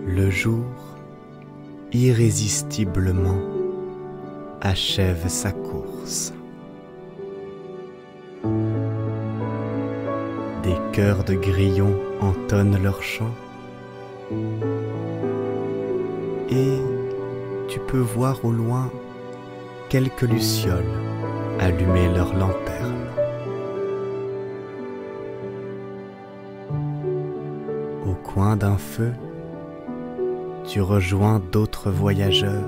Le jour, irrésistiblement, achève sa course. Des chœurs de grillons entonnent leur chant et tu peux voir au loin quelques lucioles allumer leurs lanternes. Au coin d'un feu, tu rejoins d'autres voyageurs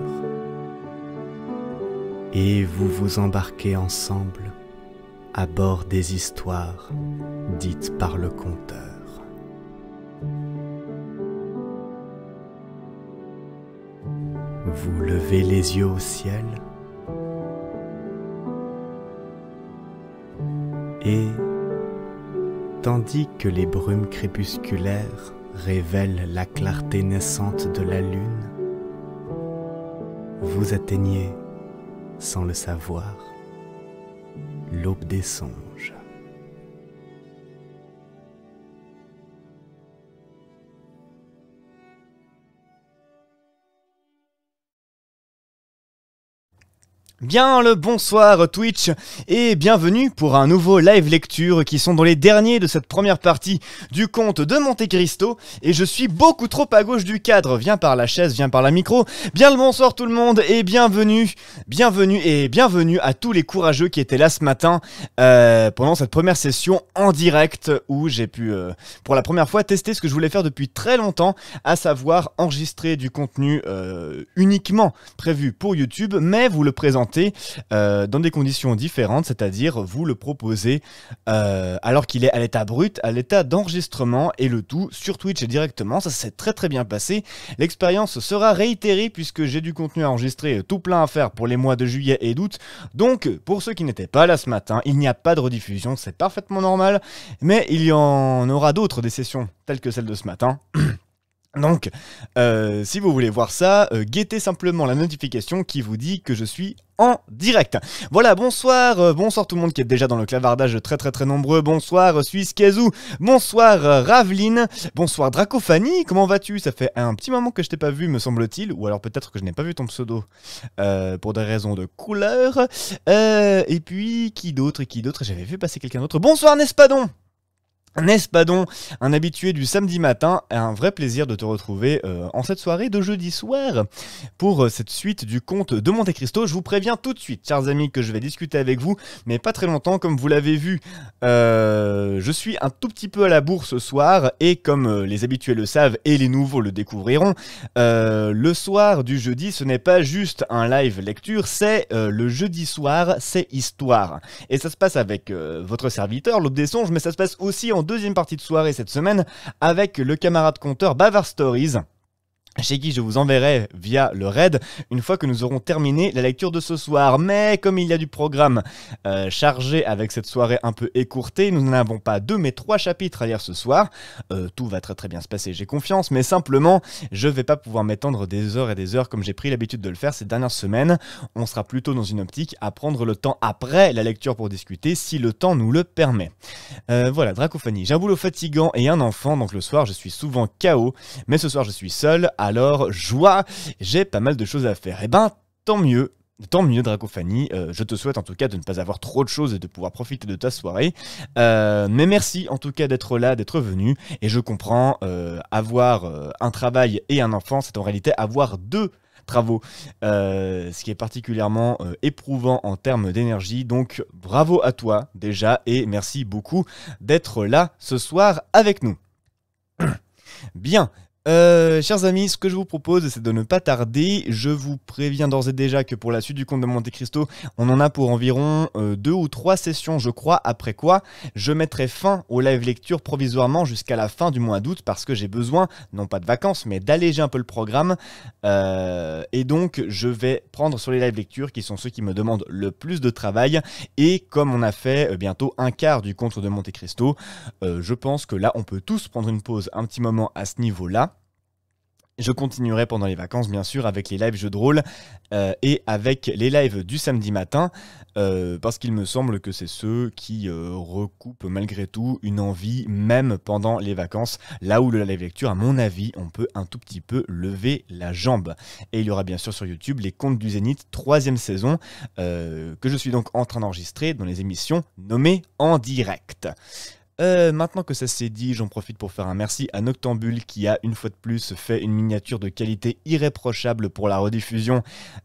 et vous vous embarquez ensemble à bord des histoires dites par le conteur. Vous levez les yeux au ciel et, tandis que les brumes crépusculaires révèle la clarté naissante de la lune, vous atteignez, sans le savoir, l'aube des songes. Bien le bonsoir Twitch et bienvenue pour un nouveau live lecture qui sont dans les derniers de cette première partie du conte de Monte Cristo et je suis beaucoup trop à gauche du cadre, viens par la chaise, viens par la micro. Bien le bonsoir tout le monde et bienvenue à tous les courageux qui étaient là ce matin pendant cette première session en direct où j'ai pu pour la première fois tester ce que je voulais faire depuis très longtemps, à savoir enregistrer du contenu uniquement prévu pour YouTube mais vous le présentez dans des conditions différentes, c'est-à-dire vous le proposez alors qu'il est à l'état brut, à l'état d'enregistrement et le tout sur Twitch et directement. Ça s'est très très bien passé. L'expérience sera réitérée puisque j'ai du contenu à enregistrer tout plein à faire pour les mois de juillet et d'août. Donc pour ceux qui n'étaient pas là ce matin, il n'y a pas de rediffusion, c'est parfaitement normal, mais il y en aura d'autres des sessions telles que celle de ce matin. Donc, si vous voulez voir ça, guettez simplement la notification qui vous dit que je suis en direct. Voilà, bonsoir, bonsoir tout le monde qui est déjà dans le clavardage très nombreux. Bonsoir Suisse Kazoo, bonsoir Raveline, bonsoir Dracophanie, comment vas-tu? Ça fait un petit moment que je t'ai pas vu me semble-t-il, ou alors peut-être que je n'ai pas vu ton pseudo pour des raisons de couleur. Et puis, qui d'autre? J'avais vu passer quelqu'un d'autre. Bonsoir Nespadon! Nespadon, un habitué du samedi matin, un vrai plaisir de te retrouver en cette soirée de jeudi soir pour cette suite du conte de Monte Cristo. Je vous préviens tout de suite, chers amis, que je vais discuter avec vous, mais pas très longtemps, comme vous l'avez vu. Je suis un tout petit peu à la bourre ce soir, et comme les habitués le savent et les nouveaux le découvriront, le soir du jeudi, ce n'est pas juste un live lecture, c'est le jeudi soir, c'est histoire. Et ça se passe avec votre serviteur, l'Aube des Songes, mais ça se passe aussi en deuxième partie de soirée cette semaine avec le camarade conteur Bavard Stories, chez qui je vous enverrai via le raid une fois que nous aurons terminé la lecture de ce soir. Mais comme il y a du programme chargé avec cette soirée un peu écourtée, nous n'en avons pas 2 mais 3 chapitres à lire ce soir. Tout va très bien se passer, j'ai confiance, mais simplement je vais pas pouvoir m'étendre des heures et des heures comme j'ai pris l'habitude de le faire ces dernières semaines. On sera plutôt dans une optique à prendre le temps après la lecture pour discuter si le temps nous le permet. Voilà, Dracophanie, j'ai un boulot fatigant et un enfant, donc le soir je suis souvent KO, mais ce soir je suis seul. Alors, joie, j'ai pas mal de choses à faire. Eh ben, tant mieux Dracophanie, je te souhaite en tout cas de ne pas avoir trop de choses et de pouvoir profiter de ta soirée. Mais merci en tout cas d'être là, d'être venu. Et je comprends, avoir un travail et un enfant, c'est en réalité avoir 2 travaux, ce qui est particulièrement éprouvant en termes d'énergie. Donc bravo à toi déjà et merci beaucoup d'être là ce soir avec nous. Bien. Chers amis, ce que je vous propose, c'est de ne pas tarder. Je vous préviens d'ores et déjà que pour la suite du Comte de Monte Cristo, on en a pour environ 2 ou 3 sessions, je crois, après quoi je mettrai fin aux live lectures provisoirement jusqu'à la fin du mois d'août parce que j'ai besoin, non pas de vacances, mais d'alléger un peu le programme. Et donc, je vais prendre sur les live lectures qui sont ceux qui me demandent le plus de travail. Et comme on a fait bientôt un quart du Comte de Monte Cristo, je pense que là, on peut tous prendre une pause un petit moment à ce niveau-là. Je continuerai pendant les vacances, bien sûr, avec les lives jeux de rôle et avec les lives du samedi matin, parce qu'il me semble que c'est ceux qui recoupent malgré tout une envie, même pendant les vacances, là où le live lecture, à mon avis, on peut un tout petit peu lever la jambe. Et il y aura bien sûr sur YouTube les Contes du Zénith, 3e saison, que je suis donc en train d'enregistrer dans les émissions nommées en direct. Maintenant que ça s'est dit, j'en profite pour faire un merci à Noctambule qui a une fois de plus fait une miniature de qualité irréprochable pour la rediffusion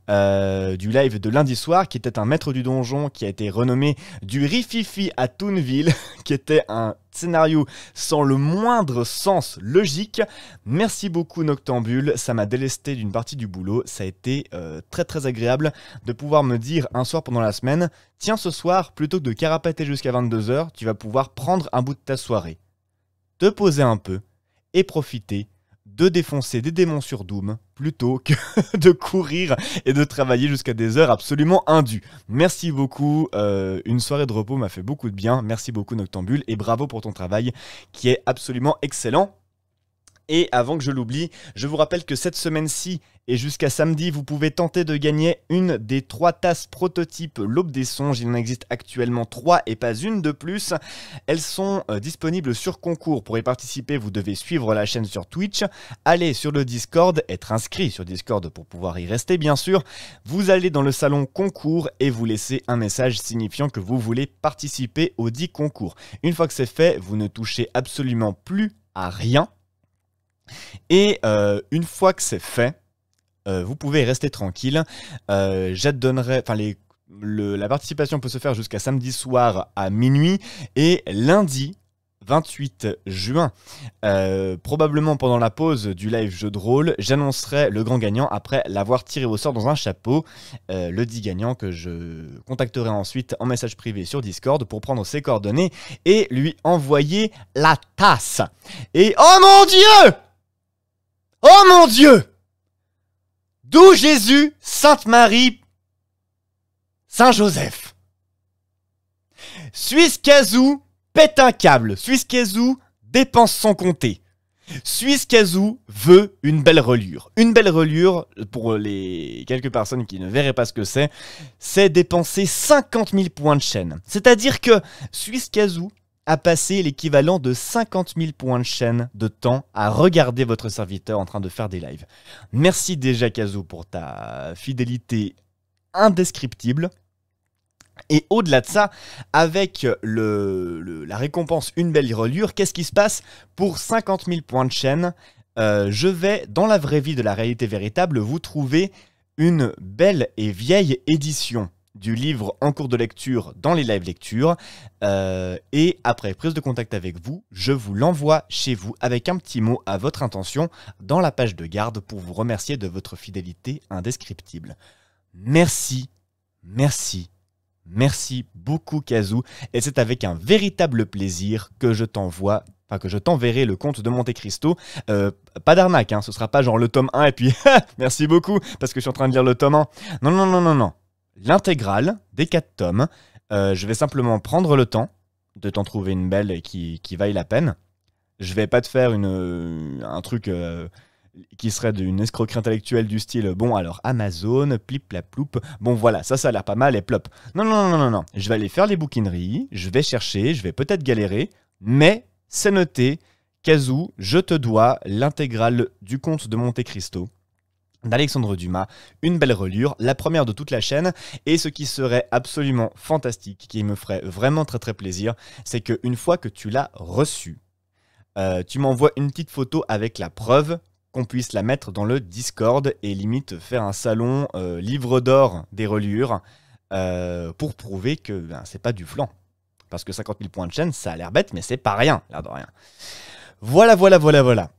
du live de lundi soir, qui était un maître du donjon qui a été renommé du Rififi à Toonville, qui était un scénario sans le moindre sens logique. Merci beaucoup Noctambule, ça m'a délesté d'une partie du boulot, ça a été très très agréable de pouvoir me dire un soir pendant la semaine, tiens ce soir, plutôt que de carapater jusqu'à 22 h, tu vas pouvoir prendre un bout de ta soirée, te poser un peu et profiter de défoncer des démons sur Doom plutôt que de courir et de travailler jusqu'à des heures absolument indues. Merci beaucoup, une soirée de repos m'a fait beaucoup de bien, merci beaucoup Noctambule et bravo pour ton travail qui est absolument excellent. Et avant que je l'oublie, je vous rappelle que cette semaine-ci et jusqu'à samedi, vous pouvez tenter de gagner une des 3 tasses prototypes L'Aube des Songes. Il en existe actuellement 3 et pas une de plus. Elles sont disponibles sur concours. Pour y participer, vous devez suivre la chaîne sur Twitch, aller sur le Discord, être inscrit sur Discord pour pouvoir y rester bien sûr. Vous allez dans le salon concours et vous laissez un message signifiant que vous voulez participer au dit concours. Une fois que c'est fait, vous ne touchez absolument plus à rien. Et une fois que c'est fait, vous pouvez rester tranquille. J'adonnerai, enfin la participation peut se faire jusqu'à samedi soir à minuit et lundi 28 juin, probablement pendant la pause du live jeu de rôle, j'annoncerai le grand gagnant après l'avoir tiré au sort dans un chapeau. Le dit gagnant que je contacterai ensuite en message privé sur Discord pour prendre ses coordonnées et lui envoyer la tasse. Et oh mon Dieu! Oh mon Dieu! D'où Jésus, Sainte Marie, Saint Joseph. Suisse Kazoo pète un câble. Suisse Kazoo dépense sans compter. Suisse Kazoo veut une belle reliure. Une belle reliure, pour les quelques personnes qui ne verraient pas ce que c'est dépenser 50 000 points de chaîne. C'est-à-dire que Suisse Kazoo a passé l'équivalent de 50 000 points de chaîne de temps à regarder votre serviteur en train de faire des lives. Merci déjà Kazoo pour ta fidélité indescriptible. Et au-delà de ça, avec la récompense Une belle reliure, qu'est-ce qui se passe? Pour 50 000 points de chaîne, je vais, dans la vraie vie de la réalité véritable, vous trouver une belle et vieille édition du livre en cours de lecture dans les live lectures et après prise de contact avec vous, je vous l'envoie chez vous avec un petit mot à votre intention dans la page de garde pour vous remercier de votre fidélité indescriptible. Merci, merci, merci beaucoup Kazoo et c'est avec un véritable plaisir que je t'envoie, enfin que je t'enverrai le Comte de Monte Cristo. Pas d'arnaque, hein, ce sera pas genre le tome 1 et puis merci beaucoup parce que je suis en train de lire le tome 1. Non, non, non, non, non. L'intégrale des 4 tomes. Je vais simplement prendre le temps de t'en trouver une belle qui vaille la peine. Je vais pas te faire un truc qui serait d'une escroquerie intellectuelle du style bon alors Amazon, plip la ploup, bon voilà, ça a l'air pas mal et plop. Non, non, non, non, non. Je vais aller faire les bouquineries, je vais chercher, je vais peut-être galérer, mais c'est noté, Kazoo, je te dois l'intégrale du Comte de Monte Cristo d'Alexandre Dumas, une belle reliure, la première de toute la chaîne, et ce qui serait absolument fantastique, qui me ferait vraiment très très plaisir, c'est qu'une fois que tu l'as reçu, tu m'envoies une petite photo avec la preuve qu'on puisse la mettre dans le Discord et limite faire un salon livre d'or des reliures pour prouver que c'est pas du flan. Parce que 50 000 points de chaîne, ça a l'air bête, mais c'est pas rien, l'air de rien. Voilà, voilà, voilà, voilà.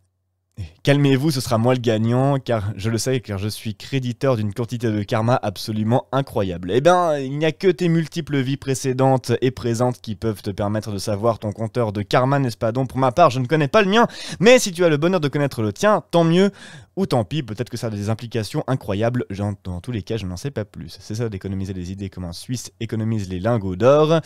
Calmez-vous, ce sera moi le gagnant, car je le sais, car je suis créditeur d'une quantité de karma absolument incroyable. Eh ben, il n'y a que tes multiples vies précédentes et présentes qui peuvent te permettre de savoir ton compteur de karma, n'est-ce pas? Donc pour ma part, je ne connais pas le mien, mais si tu as le bonheur de connaître le tien, tant mieux, ou tant pis, peut-être que ça a des implications incroyables, dans tous les cas, je n'en sais pas plus. C'est ça d'économiser les idées comme un Suisse économise les lingots d'or.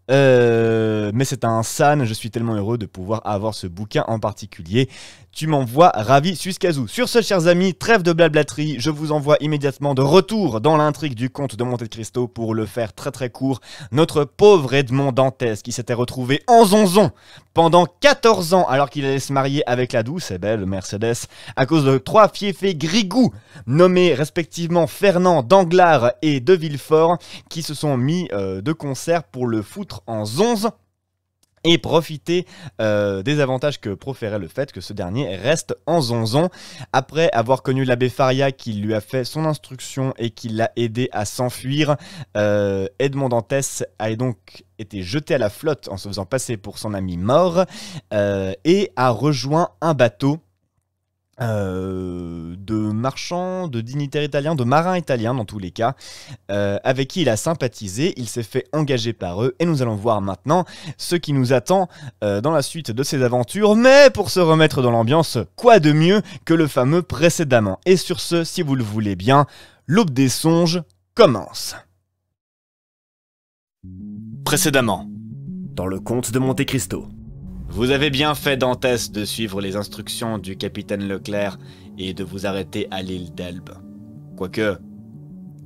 Mais c'est un san, je suis tellement heureux de pouvoir avoir ce bouquin en particulier. Tu m'envoies ravi Suizkazoo. Sur ce, chers amis, trêve de blablaterie, je vous envoie immédiatement de retour dans l'intrigue du comte de Monte Cristo pour le faire très très court. Notre pauvre Edmond Dantès qui s'était retrouvé en zonzon pendant 14 ans alors qu'il allait se marier avec la douce et belle Mercedes à cause de 3 fiefés grigous nommés respectivement Fernand, Danglars et de Villefort qui se sont mis de concert pour le foutre en zonze et profiter des avantages que proférait le fait que ce dernier reste en zonzon. Après avoir connu l'abbé Faria qui lui a fait son instruction et qui l'a aidé à s'enfuir, Edmond Dantès a donc été jeté à la flotte en se faisant passer pour son ami mort et a rejoint un bateau de marchands, de dignitaires italiens, de marins italiens dans tous les cas, avec qui il a sympathisé, il s'est fait engager par eux, et nous allons voir maintenant ce qui nous attend dans la suite de ces aventures, mais pour se remettre dans l'ambiance, quoi de mieux que le fameux précédemment. Et sur ce, si vous le voulez bien, l'aube des songes commence. Précédemment, dans le comte de Monte Cristo. Vous avez bien fait, Dantès, de suivre les instructions du capitaine Leclerc et de vous arrêter à l'île d'Elbe. Quoique,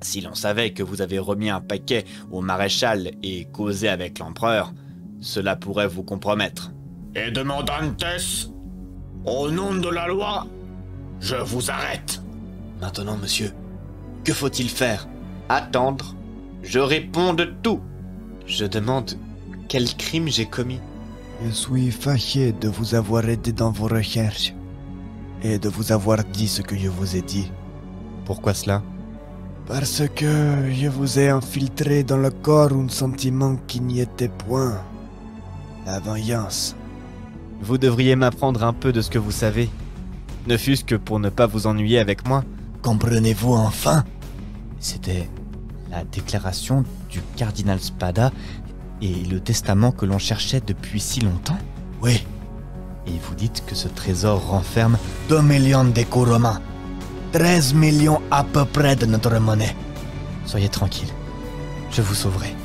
si l'on savait que vous avez remis un paquet au maréchal et causé avec l'empereur, cela pourrait vous compromettre. Edmond Dantès, au nom de la loi, je vous arrête. Maintenant, monsieur, que faut-il faire? Attendre. Je réponds de tout. Je demande quel crime j'ai commis. Je suis fâché de vous avoir aidé dans vos recherches et de vous avoir dit ce que je vous ai dit. Pourquoi cela? Parce que je vous ai infiltré dans le corps un sentiment qui n'y était point. La vengeance. Vous devriez m'apprendre un peu de ce que vous savez. Ne fût-ce que pour ne pas vous ennuyer avec moi. Comprenez-vous enfin? C'était la déclaration du cardinal Spada et le testament que l'on cherchait depuis si longtemps. Oui. Et vous dites que ce trésor renferme 2 millions d'écus romains. 13 millions à peu près de notre monnaie. Soyez tranquille. Je vous sauverai.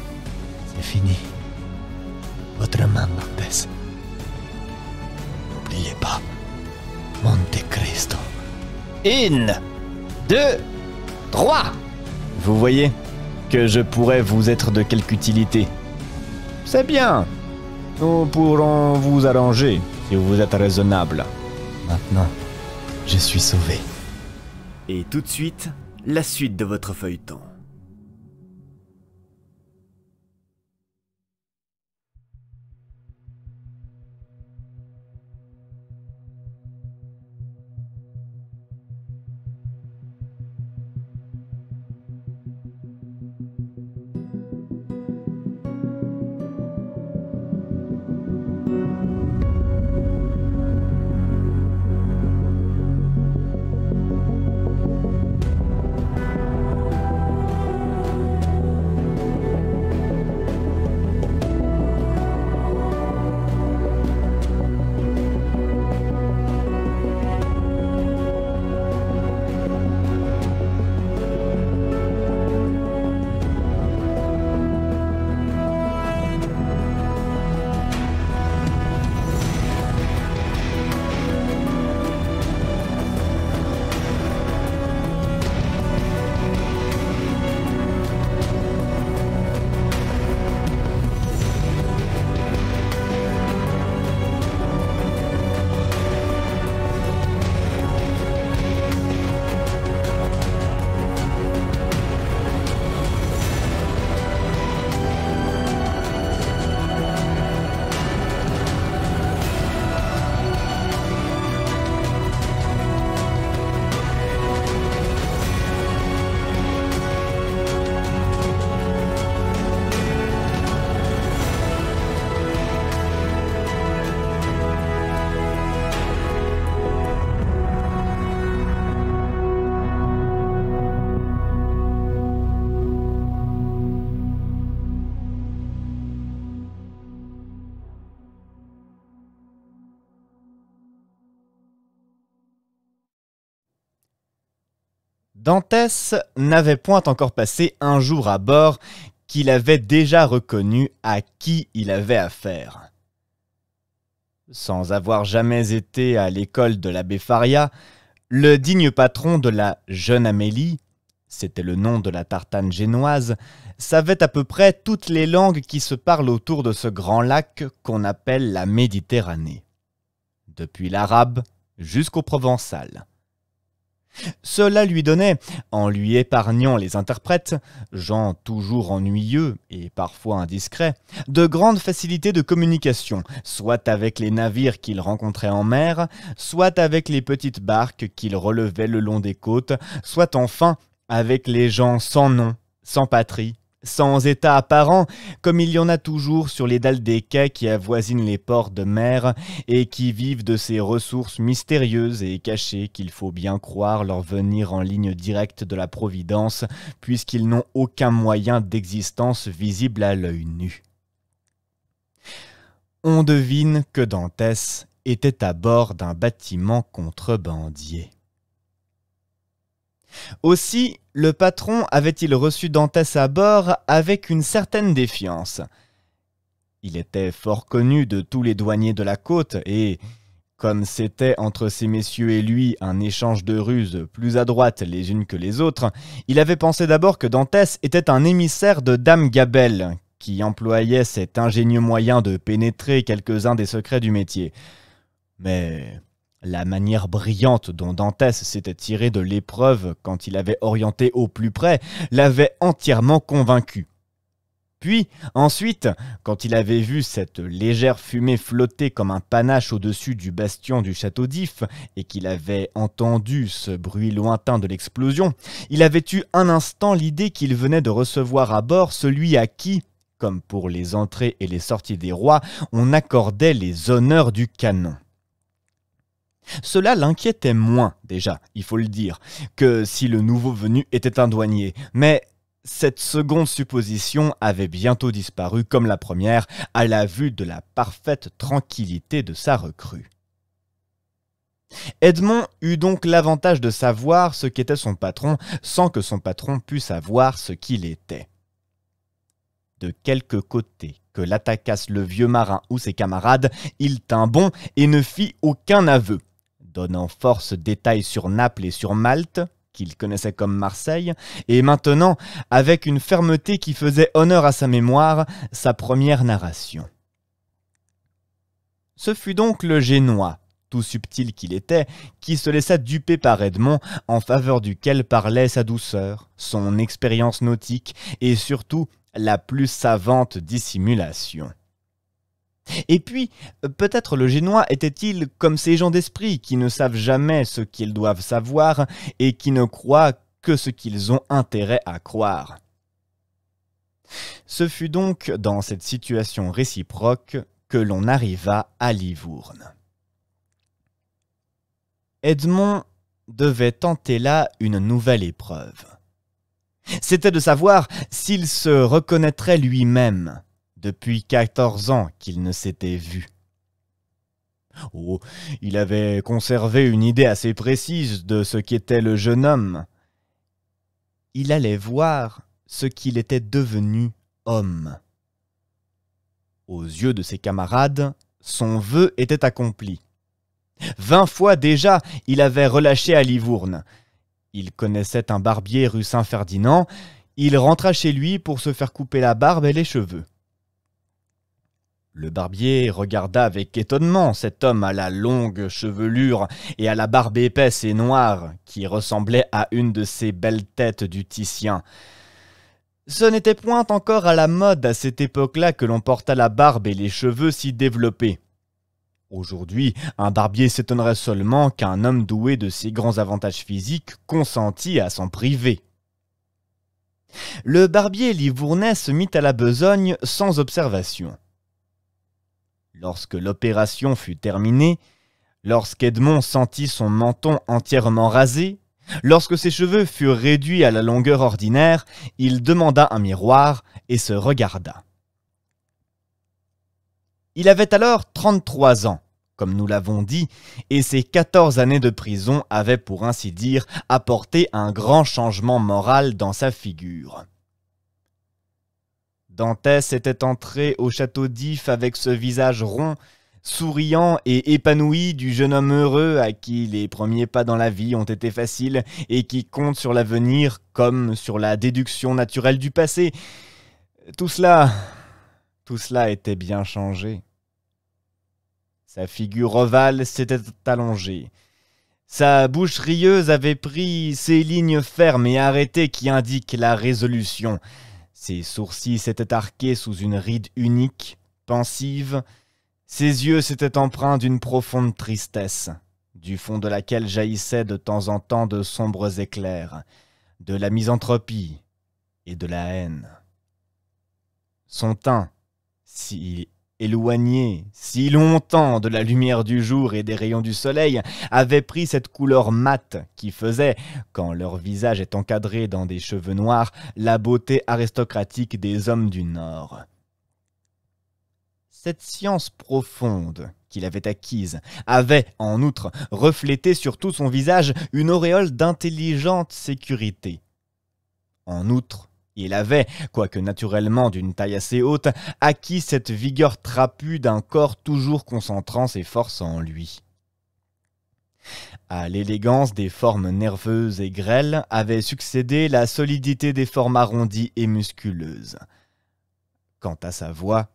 C'est fini. Votre main, Dantès. N'oubliez pas. Monte Cristo. 1, 2, 3. Vous voyez que je pourrais vous être de quelque utilité. C'est bien. Nous pourrons vous arranger si vous êtes raisonnable. Maintenant, je suis sauvé. Et tout de suite, la suite de votre feuilleton. Dantès n'avait point encore passé un jour à bord qu'il avait déjà reconnu à qui il avait affaire. Sans avoir jamais été à l'école de l'abbé Faria, le digne patron de la jeune Amélie, c'était le nom de la tartane génoise, savait à peu près toutes les langues qui se parlent autour de ce grand lac qu'on appelle la Méditerranée, depuis l'arabe jusqu'au provençal. Cela lui donnait, en lui épargnant les interprètes, gens toujours ennuyeux et parfois indiscrets, de grandes facilités de communication, soit avec les navires qu'il rencontrait en mer, soit avec les petites barques qu'il relevait le long des côtes, soit enfin avec les gens sans nom, sans patrie, sans état apparent, comme il y en a toujours sur les dalles des quais qui avoisinent les ports de mer et qui vivent de ces ressources mystérieuses et cachées qu'il faut bien croire leur venir en ligne directe de la Providence, puisqu'ils n'ont aucun moyen d'existence visible à l'œil nu. On devine que Dantès était à bord d'un bâtiment contrebandier. Aussi, le patron avait-il reçu Dantès à bord avec une certaine défiance. Il était fort connu de tous les douaniers de la côte et, comme c'était entre ces messieurs et lui un échange de ruses plus adroites les unes que les autres, il avait pensé d'abord que Dantès était un émissaire de Dame Gabelle, qui employait cet ingénieux moyen de pénétrer quelques-uns des secrets du métier. Mais la manière brillante dont Dantès s'était tiré de l'épreuve quand il avait orienté au plus près l'avait entièrement convaincu. Puis, ensuite, quand il avait vu cette légère fumée flotter comme un panache au-dessus du bastion du château d'If et qu'il avait entendu ce bruit lointain de l'explosion, il avait eu un instant l'idée qu'il venait de recevoir à bord celui à qui, comme pour les entrées et les sorties des rois, on accordait les honneurs du canon. Cela l'inquiétait moins, déjà, il faut le dire, que si le nouveau venu était un douanier, mais cette seconde supposition avait bientôt disparu comme la première à la vue de la parfaite tranquillité de sa recrue. Edmond eut donc l'avantage de savoir ce qu'était son patron sans que son patron pût savoir ce qu'il était. De quelque côté que l'attaquasse le vieux marin ou ses camarades, il tint bon et ne fit aucun aveu, donnant force détails sur Naples et sur Malte, qu'il connaissait comme Marseille, et maintenant, avec une fermeté qui faisait honneur à sa mémoire, sa première narration. Ce fut donc le Génois, tout subtil qu'il était, qui se laissa duper par Edmond, en faveur duquel parlait sa douceur, son expérience nautique, et surtout la plus savante dissimulation. Et puis, peut-être le Génois était-il comme ces gens d'esprit qui ne savent jamais ce qu'ils doivent savoir et qui ne croient que ce qu'ils ont intérêt à croire. Ce fut donc dans cette situation réciproque que l'on arriva à Livourne. Edmond devait tenter là une nouvelle épreuve. C'était de savoir s'il se reconnaîtrait lui-même. Depuis 14 ans qu'il ne s'était vu. Oh, il avait conservé une idée assez précise de ce qu'était le jeune homme. Il allait voir ce qu'il était devenu homme. Aux yeux de ses camarades, son vœu était accompli. 20 fois déjà, il avait relâché à Livourne. Il connaissait un barbier rue Saint-Ferdinand. Il rentra chez lui pour se faire couper la barbe et les cheveux. Le barbier regarda avec étonnement cet homme à la longue chevelure et à la barbe épaisse et noire qui ressemblait à une de ces belles têtes du Titien. Ce n'était point encore à la mode à cette époque-là que l'on porta la barbe et les cheveux si développés. Aujourd'hui, un barbier s'étonnerait seulement qu'un homme doué de si grands avantages physiques consentît à s'en priver. Le barbier livournais se mit à la besogne sans observation. Lorsque l'opération fut terminée, lorsqu'Edmond sentit son menton entièrement rasé, lorsque ses cheveux furent réduits à la longueur ordinaire, il demanda un miroir et se regarda. Il avait alors 33 ans, comme nous l'avons dit, et ses 14 années de prison avaient pour ainsi dire apporté un grand changement moral dans sa figure. Dantès était entré au château d'If avec ce visage rond, souriant et épanoui du jeune homme heureux à qui les premiers pas dans la vie ont été faciles et qui compte sur l'avenir comme sur la déduction naturelle du passé. Tout cela était bien changé. Sa figure ovale s'était allongée. Sa bouche rieuse avait pris ces lignes fermes et arrêtées qui indiquent la résolution. Ses sourcils s'étaient arqués sous une ride unique, pensive. Ses yeux s'étaient empreints d'une profonde tristesse, du fond de laquelle jaillissaient de temps en temps de sombres éclairs, de la misanthropie et de la haine. Son teint, si éloigné, si longtemps de la lumière du jour et des rayons du soleil, avait pris cette couleur mate qui faisait, quand leur visage est encadré dans des cheveux noirs, la beauté aristocratique des hommes du Nord. Cette science profonde qu'il avait acquise avait, en outre, reflété sur tout son visage une auréole d'intelligente sécurité. En outre, il avait, quoique naturellement d'une taille assez haute, acquis cette vigueur trapue d'un corps toujours concentrant ses forces en lui. À l'élégance des formes nerveuses et grêles avait succédé la solidité des formes arrondies et musculeuses. Quant à sa voix,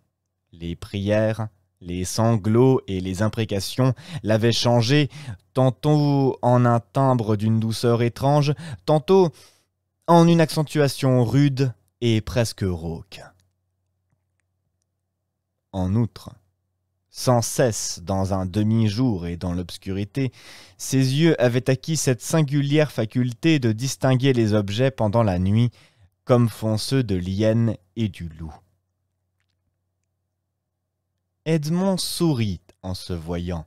les prières, les sanglots et les imprécations l'avaient changé, tantôt en un timbre d'une douceur étrange, tantôt en une accentuation rude et presque rauque. En outre, sans cesse dans un demi-jour et dans l'obscurité, ses yeux avaient acquis cette singulière faculté de distinguer les objets pendant la nuit, comme font ceux de l'hyène et du loup. Edmond sourit en se voyant.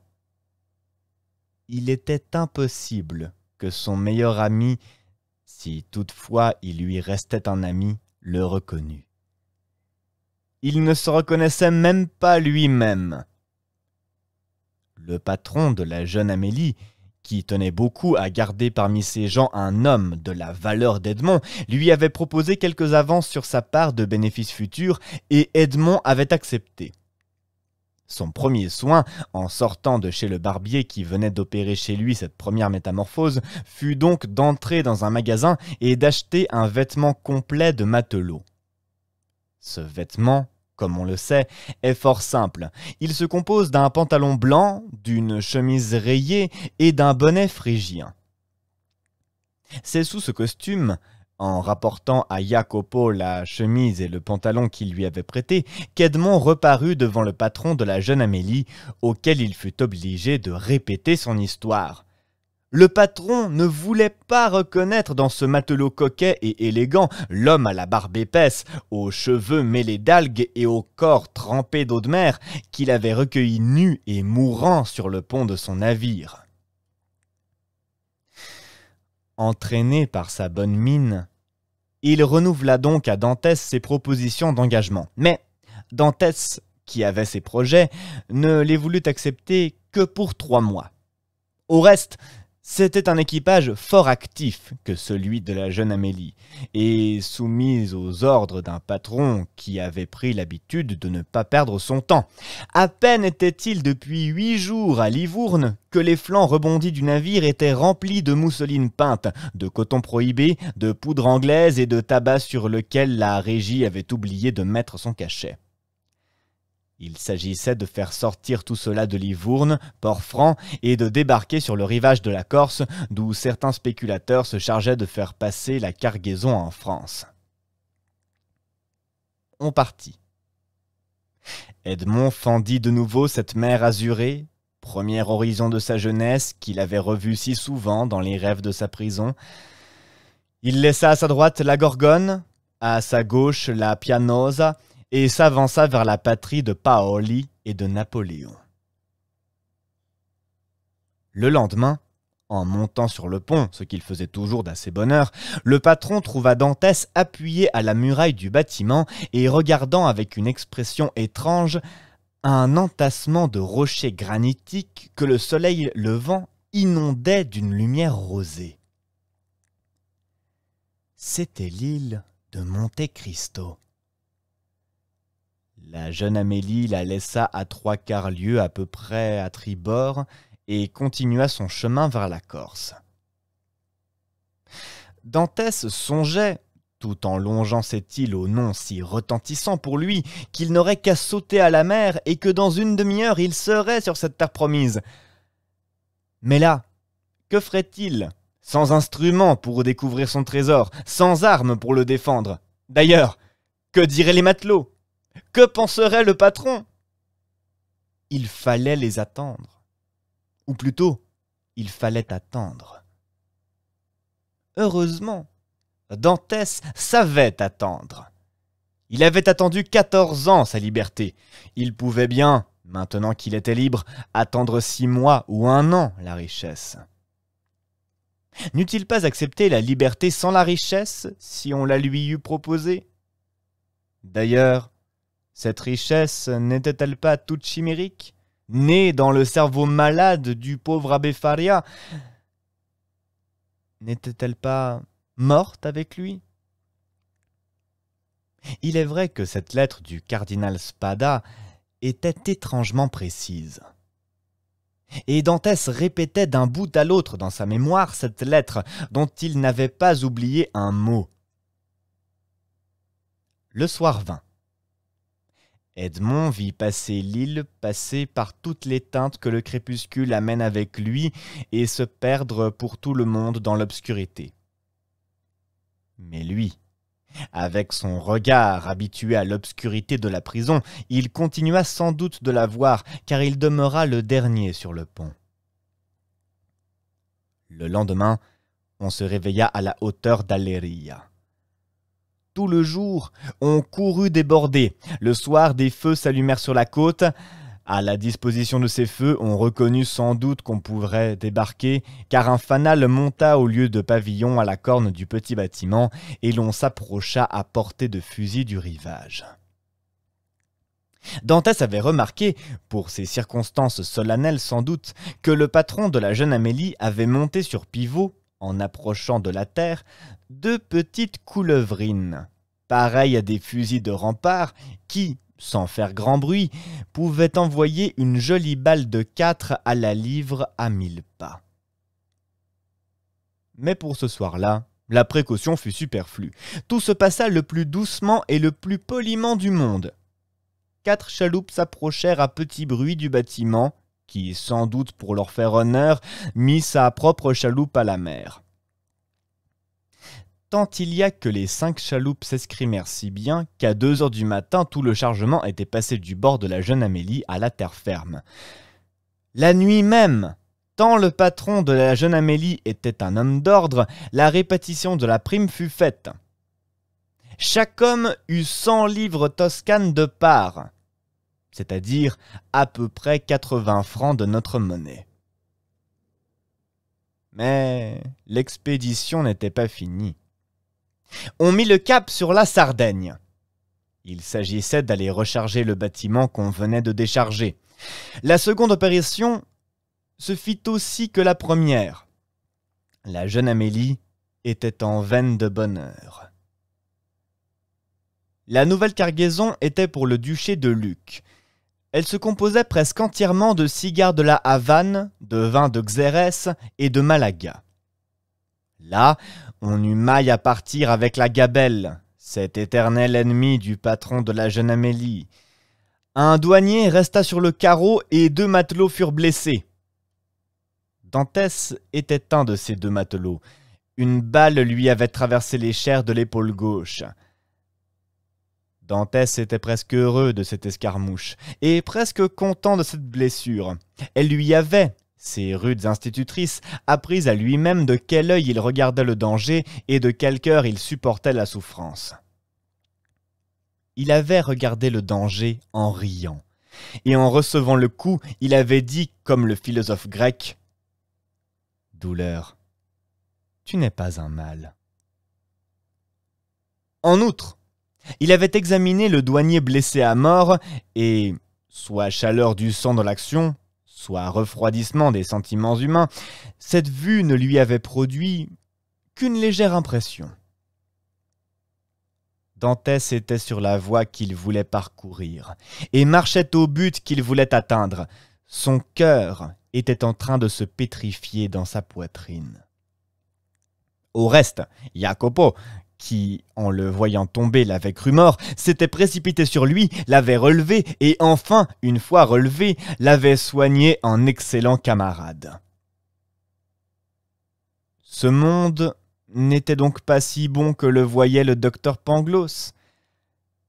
Il était impossible que son meilleur ami, si toutefois il lui restait un ami, le reconnût. Il ne se reconnaissait même pas lui-même. Le patron de la jeune Amélie, qui tenait beaucoup à garder parmi ses gens un homme de la valeur d'Edmond, lui avait proposé quelques avances sur sa part de bénéfices futurs, et Edmond avait accepté. Son premier soin, en sortant de chez le barbier qui venait d'opérer chez lui cette première métamorphose, fut donc d'entrer dans un magasin et d'acheter un vêtement complet de matelot. Ce vêtement, comme on le sait, est fort simple. Il se compose d'un pantalon blanc, d'une chemise rayée et d'un bonnet phrygien. C'est sous ce costume, en rapportant à Jacopo la chemise et le pantalon qu'il lui avait prêté, qu'Edmond reparut devant le patron de la jeune Amélie, auquel il fut obligé de répéter son histoire. Le patron ne voulait pas reconnaître dans ce matelot coquet et élégant l'homme à la barbe épaisse, aux cheveux mêlés d'algues et au corps trempé d'eau de mer, qu'il avait recueilli nu et mourant sur le pont de son navire. Entraîné par sa bonne mine, il renouvela donc à Dantès ses propositions d'engagement. Mais Dantès, qui avait ses projets, ne les voulut accepter que pour 3 mois. Au reste, c'était un équipage fort actif que celui de la jeune Amélie, et soumis aux ordres d'un patron qui avait pris l'habitude de ne pas perdre son temps. À peine était-il depuis 8 jours à Livourne que les flancs rebondis du navire étaient remplis de mousseline peinte, de coton prohibé, de poudre anglaise et de tabac sur lequel la régie avait oublié de mettre son cachet. Il s'agissait de faire sortir tout cela de Livourne, Port-Franc, et de débarquer sur le rivage de la Corse, d'où certains spéculateurs se chargeaient de faire passer la cargaison en France. On partit. Edmond fendit de nouveau cette mer azurée, premier horizon de sa jeunesse qu'il avait revu si souvent dans les rêves de sa prison. Il laissa à sa droite la Gorgone, à sa gauche la Pianosa, et s'avança vers la patrie de Paoli et de Napoléon. Le lendemain, en montant sur le pont, ce qu'il faisait toujours d'assez bonne heure, le patron trouva Dantès appuyé à la muraille du bâtiment et regardant avec une expression étrange un entassement de rochers granitiques que le soleil levant inondait d'une lumière rosée. C'était l'île de Monte Cristo. La jeune Amélie la laissa à 3/4 lieues à peu près à tribord et continua son chemin vers la Corse. Dantès songeait, tout en longeant cette île au nom si retentissant pour lui, qu'il n'aurait qu'à sauter à la mer et que dans une demi-heure il serait sur cette terre promise. Mais là, que ferait-il, sans instrument pour découvrir son trésor, sans armes pour le défendre? D'ailleurs, que diraient les matelots? Que penserait le patron? Il fallait les attendre. Ou plutôt, il fallait attendre. Heureusement, Dantès savait attendre. Il avait attendu 14 ans sa liberté. Il pouvait bien, maintenant qu'il était libre, attendre 6 mois ou 1 an la richesse. N'eût-il pas accepté la liberté sans la richesse si on la lui eût proposée? D'ailleurs, cette richesse n'était-elle pas toute chimérique, née dans le cerveau malade du pauvre abbé Faria? N'était-elle pas morte avec lui? Il est vrai que cette lettre du cardinal Spada était étrangement précise. Et Dantès répétait d'un bout à l'autre dans sa mémoire cette lettre dont il n'avait pas oublié un mot. Le soir vint. Edmond vit passer l'île, passer par toutes les teintes que le crépuscule amène avec lui et se perdre pour tout le monde dans l'obscurité. Mais lui, avec son regard habitué à l'obscurité de la prison, il continua sans doute de la voir, car il demeura le dernier sur le pont. Le lendemain, on se réveilla à la hauteur d'Alleria. Tout le jour, on courut déborder. Le soir, des feux s'allumèrent sur la côte. À la disposition de ces feux, on reconnut sans doute qu'on pourrait débarquer, car un fanal monta au lieu de pavillon à la corne du petit bâtiment, et l'on s'approcha à portée de fusil du rivage. Dantès avait remarqué, pour ces circonstances solennelles sans doute, que le patron de la jeune Amélie avait monté sur pivot, en approchant de la terre, 2 petites coulevrines, pareilles à des fusils de rempart, qui, sans faire grand bruit, pouvaient envoyer une jolie balle de 4 à la livre à 1000 pas. Mais pour ce soir-là, la précaution fut superflue. Tout se passa le plus doucement et le plus poliment du monde. 4 chaloupes s'approchèrent à petit bruit du bâtiment, qui, sans doute pour leur faire honneur, mit sa propre chaloupe à la mer. Tant il y a que les 5 chaloupes s'escrimèrent si bien qu'à 2 heures du matin, tout le chargement était passé du bord de la jeune Amélie à la terre ferme. La nuit même, tant le patron de la jeune Amélie était un homme d'ordre, la répartition de la prime fut faite. Chaque homme eut 100 livres toscanes de part, c'est-à-dire à peu près 80 francs de notre monnaie. Mais l'expédition n'était pas finie. On mit le cap sur la Sardaigne. Il s'agissait d'aller recharger le bâtiment qu'on venait de décharger. La seconde opération se fit aussi que la première. La jeune Amélie était en veine de bonheur. La nouvelle cargaison était pour le duché de Lucques. Elle se composait presque entièrement de cigares de la Havane, de vin de Xérès et de Malaga. Là, on eut maille à partir avec la gabelle, cet éternel ennemi du patron de la jeune Amélie. Un douanier resta sur le carreau et 2 matelots furent blessés. Dantès était un de ces 2 matelots. Une balle lui avait traversé les chairs de l'épaule gauche. Dantès était presque heureux de cette escarmouche, et presque content de cette blessure. Elle lui avait, ces rudes institutrices, appris à lui-même de quel œil il regardait le danger et de quel cœur il supportait la souffrance. Il avait regardé le danger en riant, et en recevant le coup, il avait dit, comme le philosophe grec, « Douleur, tu n'es pas un mal. » En outre, il avait examiné le douanier blessé à mort et, soit chaleur du sang dans l'action, soit refroidissement des sentiments humains, cette vue ne lui avait produit qu'une légère impression. Dantès était sur la voie qu'il voulait parcourir et marchait au but qu'il voulait atteindre. Son cœur était en train de se pétrifier dans sa poitrine. Au reste, Jacopo, qui, en le voyant tomber, l'avait cru mort, s'était précipité sur lui, l'avait relevé et enfin, une fois relevé, l'avait soigné en excellent camarade. Ce monde n'était donc pas si bon que le voyait le docteur Pangloss.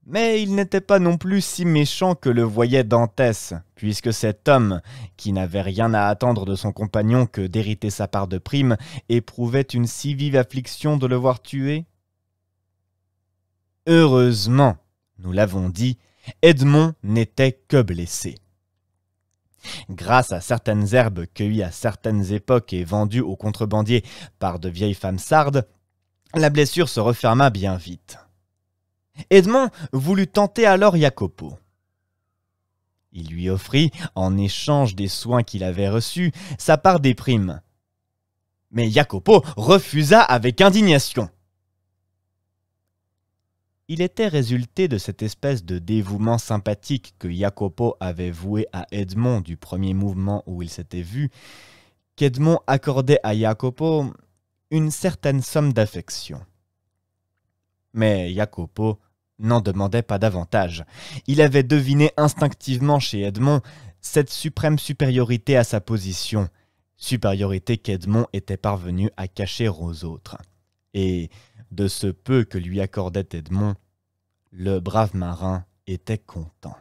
Mais il n'était pas non plus si méchant que le voyait Dantès, puisque cet homme, qui n'avait rien à attendre de son compagnon que d'hériter sa part de prime, éprouvait une si vive affliction de le voir tué. Heureusement, nous l'avons dit, Edmond n'était que blessé. Grâce à certaines herbes cueillies à certaines époques et vendues aux contrebandiers par de vieilles femmes sardes, la blessure se referma bien vite. Edmond voulut tenter alors Jacopo. Il lui offrit, en échange des soins qu'il avait reçus, sa part des primes. Mais Jacopo refusa avec indignation. Il était résulté de cette espèce de dévouement sympathique que Jacopo avait voué à Edmond du premier mouvement où il s'était vu, qu'Edmond accordait à Jacopo une certaine somme d'affection. Mais Jacopo n'en demandait pas davantage. Il avait deviné instinctivement chez Edmond cette suprême supériorité à sa position, supériorité qu'Edmond était parvenu à cacher aux autres. Et de ce peu que lui accordait Edmond, le brave marin était content.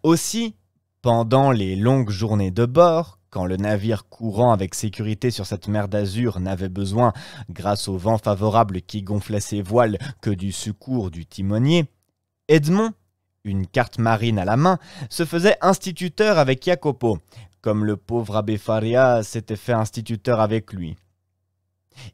Aussi, pendant les longues journées de bord, quand le navire courant avec sécurité sur cette mer d'azur n'avait besoin, grâce au vent favorable qui gonflait ses voiles, que du secours du timonier, Edmond, une carte marine à la main, se faisait instituteur avec Jacopo, comme le pauvre abbé Faria s'était fait instituteur avec lui.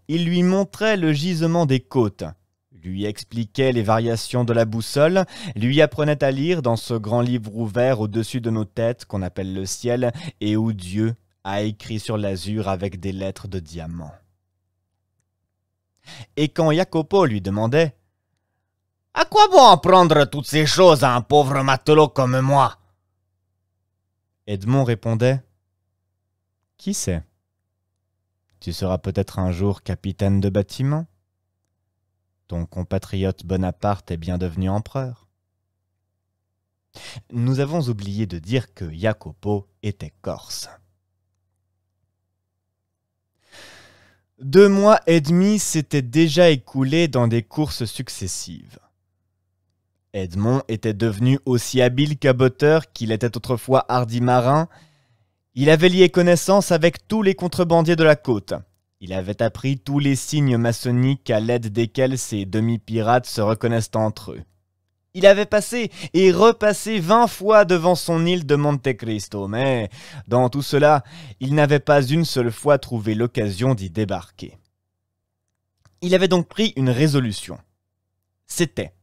Il lui montrait le gisement des côtes, lui expliquait les variations de la boussole, lui apprenait à lire dans ce grand livre ouvert au-dessus de nos têtes qu'on appelle le ciel et où Dieu a écrit sur l'azur avec des lettres de diamant. Et quand Jacopo lui demandait « À quoi bon apprendre toutes ces choses à un pauvre matelot comme moi ?» Edmond répondait « Qui sait ? Tu seras peut-être un jour capitaine de bâtiment. Ton compatriote Bonaparte est bien devenu empereur. » Nous avons oublié de dire que Jacopo était corse. 2 mois et demi s'étaient déjà écoulés dans des courses successives. Edmond était devenu aussi habile caboteur qu'il était autrefois hardi marin. Il avait lié connaissance avec tous les contrebandiers de la côte. Il avait appris tous les signes maçonniques à l'aide desquels ces demi-pirates se reconnaissent entre eux. Il avait passé et repassé 20 fois devant son île de Monte Cristo, mais dans tout cela, il n'avait pas une seule fois trouvé l'occasion d'y débarquer. Il avait donc pris une résolution. C'était,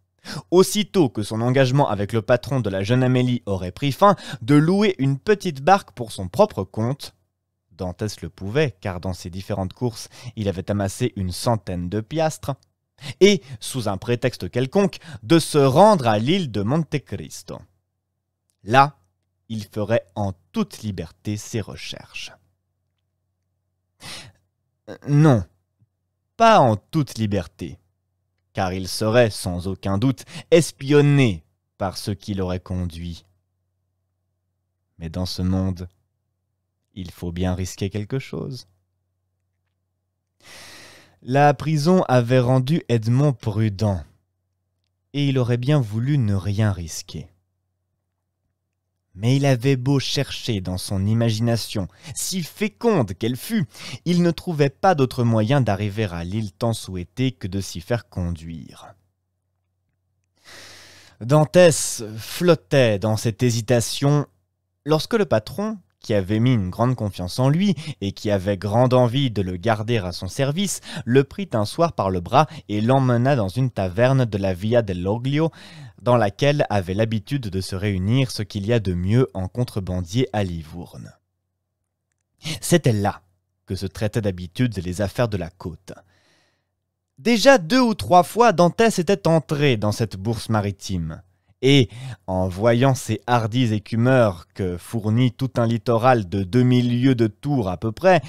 aussitôt que son engagement avec le patron de la jeune Amélie aurait pris fin, de louer une petite barque pour son propre compte. Dantès le pouvait, car dans ses différentes courses, il avait amassé une centaine de piastres, et, sous un prétexte quelconque, de se rendre à l'île de Monte Cristo. Là, il ferait en toute liberté ses recherches. Non, pas en toute liberté, car il serait, sans aucun doute, espionné par ceux qui l'auraient conduit. Mais dans ce monde, il faut bien risquer quelque chose. La prison avait rendu Edmond prudent, et il aurait bien voulu ne rien risquer. Mais il avait beau chercher dans son imagination, si féconde qu'elle fût, il ne trouvait pas d'autre moyen d'arriver à l'île tant souhaitée que de s'y faire conduire. Dantès flottait dans cette hésitation lorsque le patron, qui avait mis une grande confiance en lui et qui avait grande envie de le garder à son service, le prit un soir par le bras et l'emmena dans une taverne de la Via dell'Oglio, dans laquelle avait l'habitude de se réunir ce qu'il y a de mieux en contrebandier à Livourne. C'était là que se traitaient d'habitude les affaires de la côte. Déjà 2 ou 3 fois, Dantès était entré dans cette bourse maritime. Et, en voyant ces hardis écumeurs que fournit tout un littoral de 2000 lieues de tour à peu près,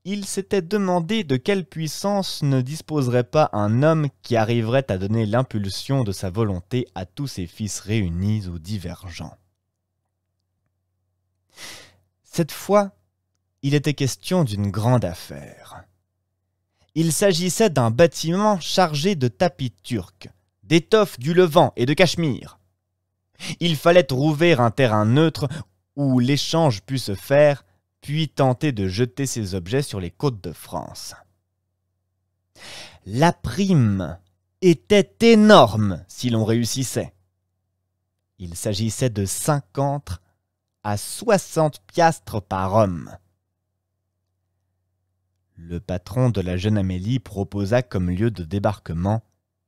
il s'était demandé de quelle puissance ne disposerait pas un homme qui arriverait à donner l'impulsion de sa volonté à tous ses fils réunis ou divergents. Cette fois, il était question d'une grande affaire. Il s'agissait d'un bâtiment chargé de tapis turcs, d'étoffes du Levant et de Cachemire. Il fallait trouver un terrain neutre où l'échange pût se faire, puis tenter de jeter ces objets sur les côtes de France. La prime était énorme si l'on réussissait. Il s'agissait de 50 à 60 piastres par homme. Le patron de la jeune Amélie proposa comme lieu de débarquement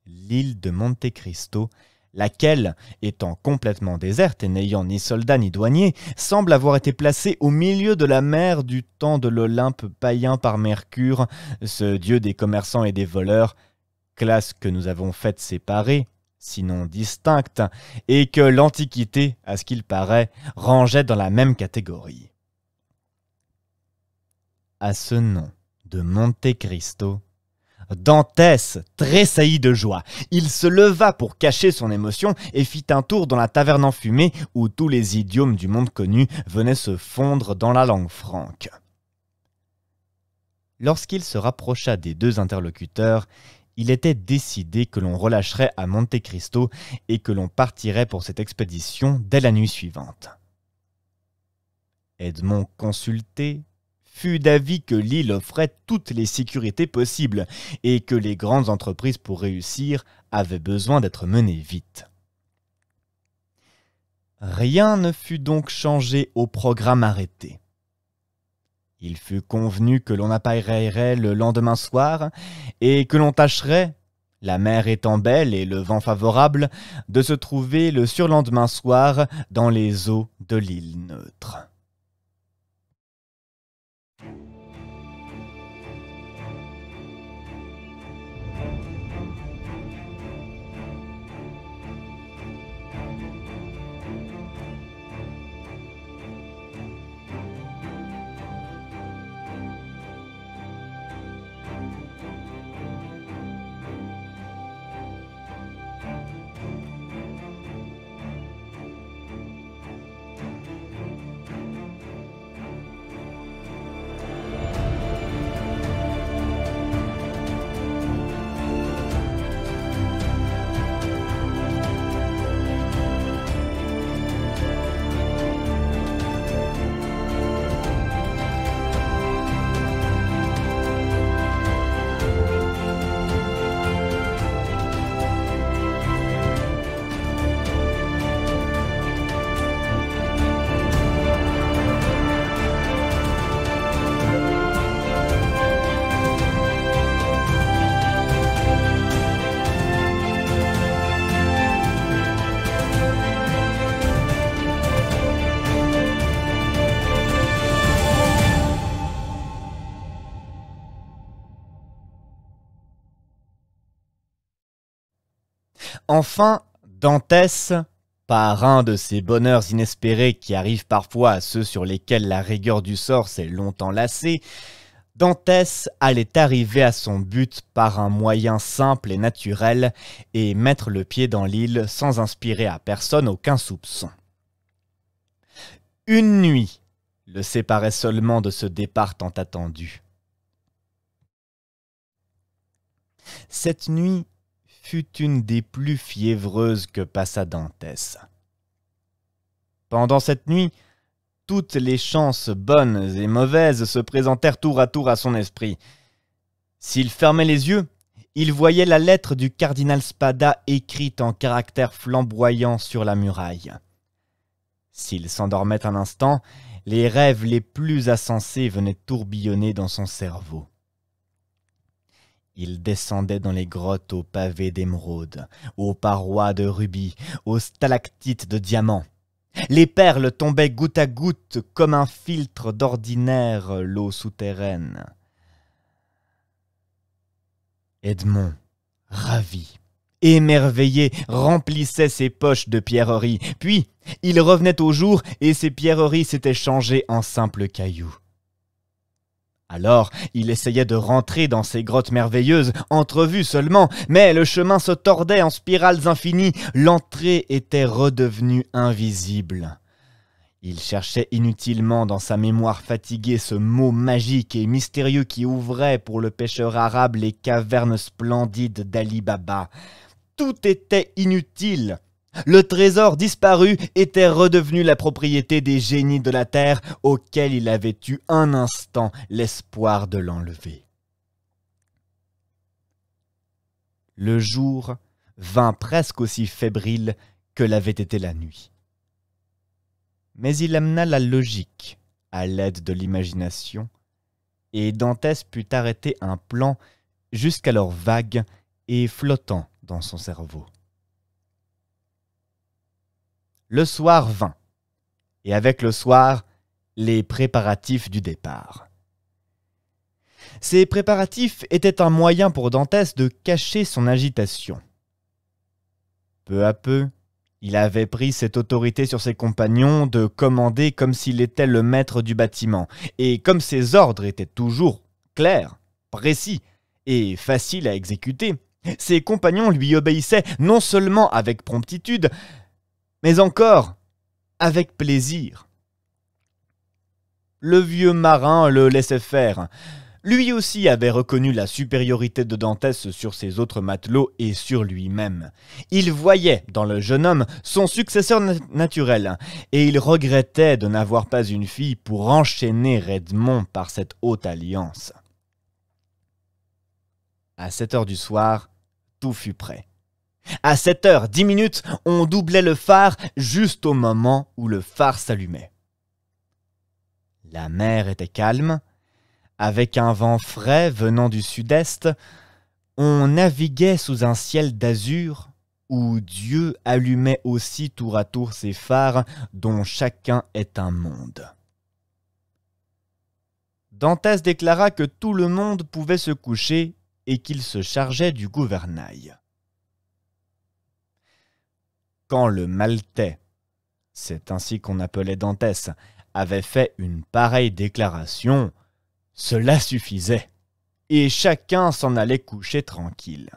l'île de Monte Cristo, laquelle, étant complètement déserte et n'ayant ni soldats ni douaniers, semble avoir été placée au milieu de la mer du temps de l'Olympe païen par Mercure, ce dieu des commerçants et des voleurs, classe que nous avons faite séparer, sinon distincte, et que l'Antiquité, à ce qu'il paraît, rangeait dans la même catégorie. À ce nom de Monte Cristo, Dantès tressaillit de joie. Il se leva pour cacher son émotion et fit un tour dans la taverne enfumée où tous les idiomes du monde connu venaient se fondre dans la langue franque. Lorsqu'il se rapprocha des 2 interlocuteurs, il était décidé que l'on relâcherait à Monte Cristo et que l'on partirait pour cette expédition dès la nuit suivante. Edmond consulté fut d'avis que l'île offrait toutes les sécurités possibles et que les grandes entreprises pour réussir avaient besoin d'être menées vite. Rien ne fut donc changé au programme arrêté. Il fut convenu que l'on appareillerait le lendemain soir et que l'on tâcherait, la mer étant belle et le vent favorable, de se trouver le surlendemain soir dans les eaux de l'île neutre. Enfin, Dantès, par un de ces bonheurs inespérés qui arrivent parfois à ceux sur lesquels la rigueur du sort s'est longtemps lassée, Dantès allait arriver à son but par un moyen simple et naturel et mettre le pied dans l'île sans inspirer à personne aucun soupçon. Une nuit le séparait seulement de ce départ tant attendu. Cette nuit fut une des plus fiévreuses que passa Dantès. Pendant cette nuit, toutes les chances bonnes et mauvaises se présentèrent tour à son esprit. S'il fermait les yeux, il voyait la lettre du cardinal Spada écrite en caractères flamboyants sur la muraille. S'il s'endormait un instant, Les rêves les plus insensés venaient tourbillonner dans son cerveau. Il descendait dans les grottes aux pavés d'émeraude, aux parois de rubis, aux stalactites de diamants. Les perles tombaient goutte à goutte comme un filtre d'ordinaire l'eau souterraine. Edmond, ravi, émerveillé, remplissait ses poches de pierreries. Puis, il revenait au jour et ses pierreries s'étaient changées en simples cailloux. Alors, il essayait de rentrer dans ces grottes merveilleuses, entrevues seulement, mais le chemin se tordait en spirales infinies, l'entrée était redevenue invisible. Il cherchait inutilement dans sa mémoire fatiguée ce mot magique et mystérieux qui ouvrait pour le pêcheur arabe les cavernes splendides d'Ali Baba. Tout était inutile. Le trésor disparu était redevenu la propriété des génies de la terre auxquels il avait eu un instant l'espoir de l'enlever. Le jour vint presque aussi fébrile que l'avait été la nuit. Mais il amena la logique à l'aide de l'imagination, et Dantès put arrêter un plan jusqu'alors vague et flottant dans son cerveau. Le soir vint, et avec le soir, les préparatifs du départ. Ces préparatifs étaient un moyen pour Dantès de cacher son agitation. Peu à peu, il avait pris cette autorité sur ses compagnons de commander comme s'il était le maître du bâtiment, et comme ses ordres étaient toujours clairs, précis et faciles à exécuter, ses compagnons lui obéissaient non seulement avec promptitude, mais encore avec plaisir. Le vieux marin le laissait faire. Lui aussi avait reconnu la supériorité de Dantès sur ses autres matelots et sur lui-même. Il voyait dans le jeune homme son successeur naturel, et il regrettait de n'avoir pas une fille pour enchaîner Edmond par cette haute alliance. À 7 heures du soir, tout fut prêt. À 7h10, on doublait le phare juste au moment où le phare s'allumait. La mer était calme, avec un vent frais venant du sud-est, on naviguait sous un ciel d'azur où Dieu allumait aussi tour à tour ses phares dont chacun est un monde. Dantès déclara que tout le monde pouvait se coucher et qu'il se chargeait du gouvernail. Quand le Maltais, c'est ainsi qu'on appelait Dantès, avait fait une pareille déclaration, cela suffisait, et chacun s'en allait coucher tranquille.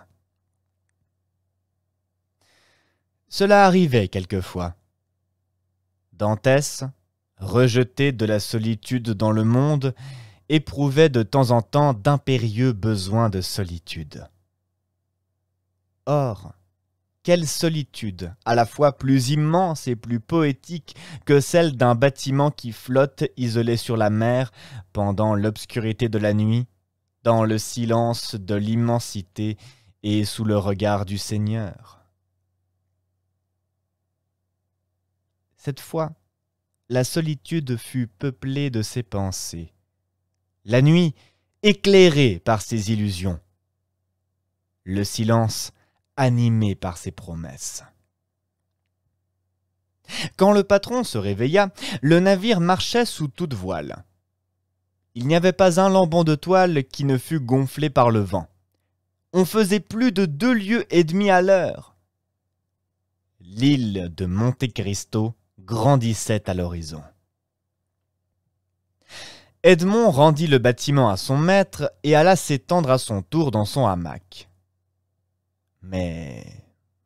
Cela arrivait quelquefois. Dantès, rejeté de la solitude dans le monde, éprouvait de temps en temps d'impérieux besoins de solitude. Or, quelle solitude, à la fois plus immense et plus poétique que celle d'un bâtiment qui flotte isolé sur la mer pendant l'obscurité de la nuit, dans le silence de l'immensité et sous le regard du Seigneur. Cette fois, la solitude fut peuplée de ses pensées, la nuit éclairée par ses illusions, le silence animé par ses promesses. Quand le patron se réveilla, le navire marchait sous toute voile. Il n'y avait pas un lambeau de toile qui ne fût gonflé par le vent. On faisait plus de 2 lieues et demie à l'heure. L'île de Monte Cristo grandissait à l'horizon. Edmond rendit le bâtiment à son maître et alla s'étendre à son tour dans son hamac. Mais,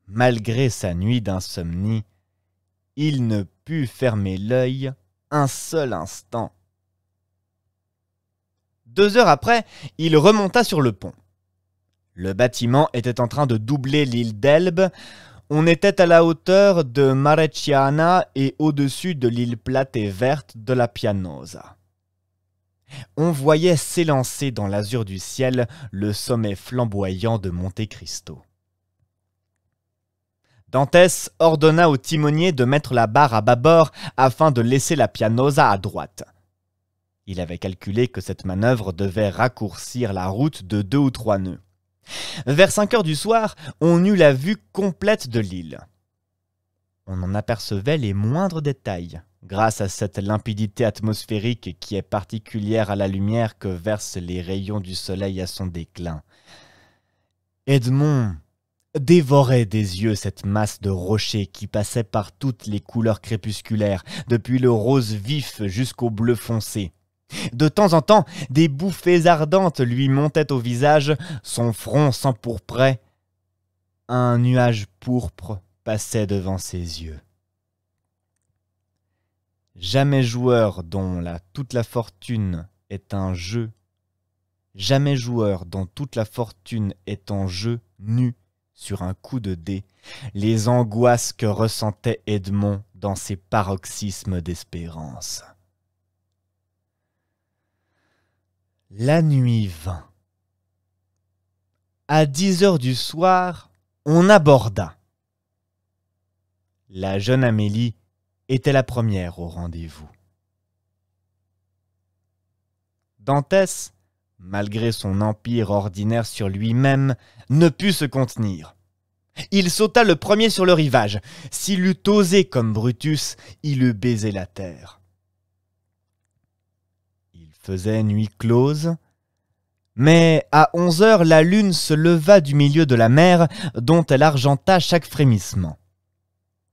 malgré sa nuit d'insomnie, il ne put fermer l'œil un seul instant. 2 heures après, il remonta sur le pont. Le bâtiment était en train de doubler l'île d'Elbe. On était à la hauteur de Marecciana et au-dessus de l'île plate et verte de la Pianosa. On voyait s'élancer dans l'azur du ciel le sommet flamboyant de Monte Cristo. Dantès ordonna au timonier de mettre la barre à bâbord afin de laisser la Pianosa à droite. Il avait calculé que cette manœuvre devait raccourcir la route de 2 ou 3 nœuds. Vers 5 heures du soir, on eut la vue complète de l'île. On en apercevait les moindres détails, grâce à cette limpidité atmosphérique qui est particulière à la lumière que versent les rayons du soleil à son déclin. Edmond dévorait des yeux cette masse de rochers qui passait par toutes les couleurs crépusculaires, depuis le rose vif jusqu'au bleu foncé. De temps en temps, des bouffées ardentes lui montaient au visage, son front s'empourprait. Un nuage pourpre passait devant ses yeux. Jamais joueur dont toute la fortune est un jeu, jamais joueur dont toute la fortune est en jeu nu sur un coup de dé, les angoisses que ressentait Edmond dans ses paroxysmes d'espérance. La nuit vint. À 10 heures du soir, on aborda. La jeune Amélie était la première au rendez-vous. Dantès, malgré son empire ordinaire sur lui-même, ne put se contenir. Il sauta le premier sur le rivage. S'il eût osé comme Brutus, il eût baisé la terre. Il faisait nuit close, mais à 11 heures, la lune se leva du milieu de la mer, dont elle argenta chaque frémissement.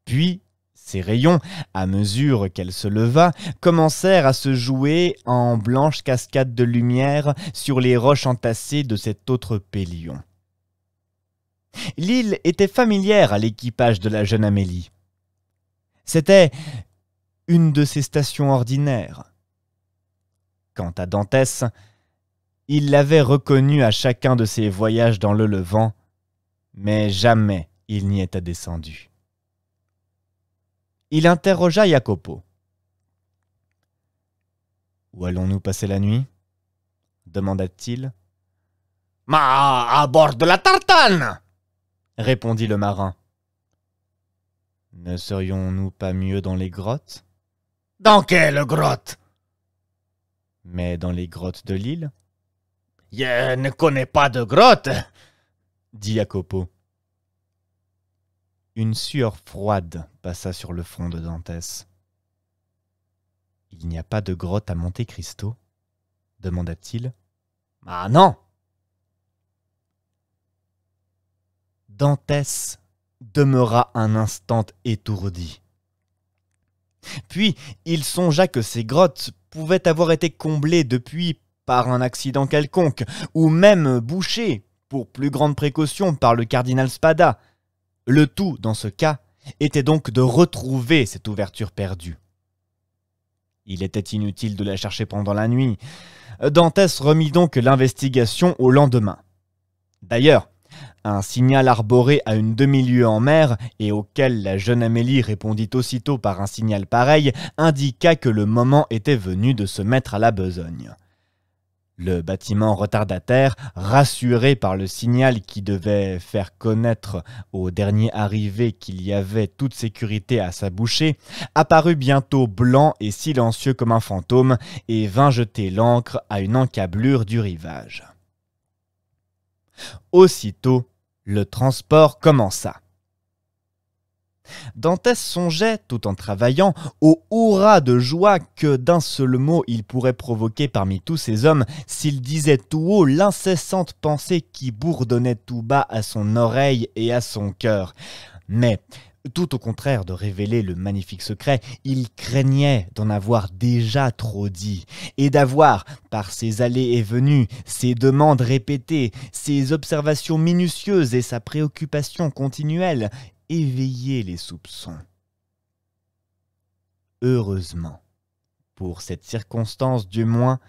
Puis, ses rayons, à mesure qu'elle se leva, commencèrent à se jouer en blanches cascades de lumière sur les roches entassées de cet autre pélion. L'île était familière à l'équipage de la jeune Amélie. C'était une de ses stations ordinaires. Quant à Dantès, il l'avait reconnue à chacun de ses voyages dans le Levant, mais jamais il n'y était descendu. Il interrogea Jacopo. « Où allons-nous passer la nuit ?» demanda-t-il. « À bord de la tartane !» répondit le marin. « Ne serions-nous pas mieux dans les grottes ?»« Dans quelle grotte ?»« Mais dans les grottes de l'île. »« Je ne connais pas de grotte !» dit Jacopo. Une sueur froide passa sur le front de Dantès. « Il n'y a pas de grotte à Monte Cristo ?» demanda-t-il. « Ah non !» Dantès demeura un instant étourdi. Puis il songea que ces grottes pouvaient avoir été comblées depuis par un accident quelconque, ou même bouchées, pour plus grande précaution, par le cardinal Spada. Le tout, dans ce cas, était donc de retrouver cette ouverture perdue. Il était inutile de la chercher pendant la nuit. Dantès remit donc l'investigation au lendemain. D'ailleurs, un signal arboré à une demi-lieue en mer, et auquel la jeune Amélie répondit aussitôt par un signal pareil, indiqua que le moment était venu de se mettre à la besogne. Le bâtiment retardataire, rassuré par le signal qui devait faire connaître au dernier arrivé qu'il y avait toute sécurité à sa bouchée, apparut bientôt blanc et silencieux comme un fantôme et vint jeter l'ancre à une encablure du rivage. Aussitôt, le transport commença. Dantès songeait, tout en travaillant, au hurrah de joie que d'un seul mot il pourrait provoquer parmi tous ces hommes s'il disait tout haut l'incessante pensée qui bourdonnait tout bas à son oreille et à son cœur. Mais, tout au contraire de révéler le magnifique secret, il craignait d'en avoir déjà trop dit, et d'avoir, par ses allées et venues, ses demandes répétées, ses observations minutieuses et sa préoccupation continuelle, éveillé les soupçons. Heureusement, pour cette circonstance du moins,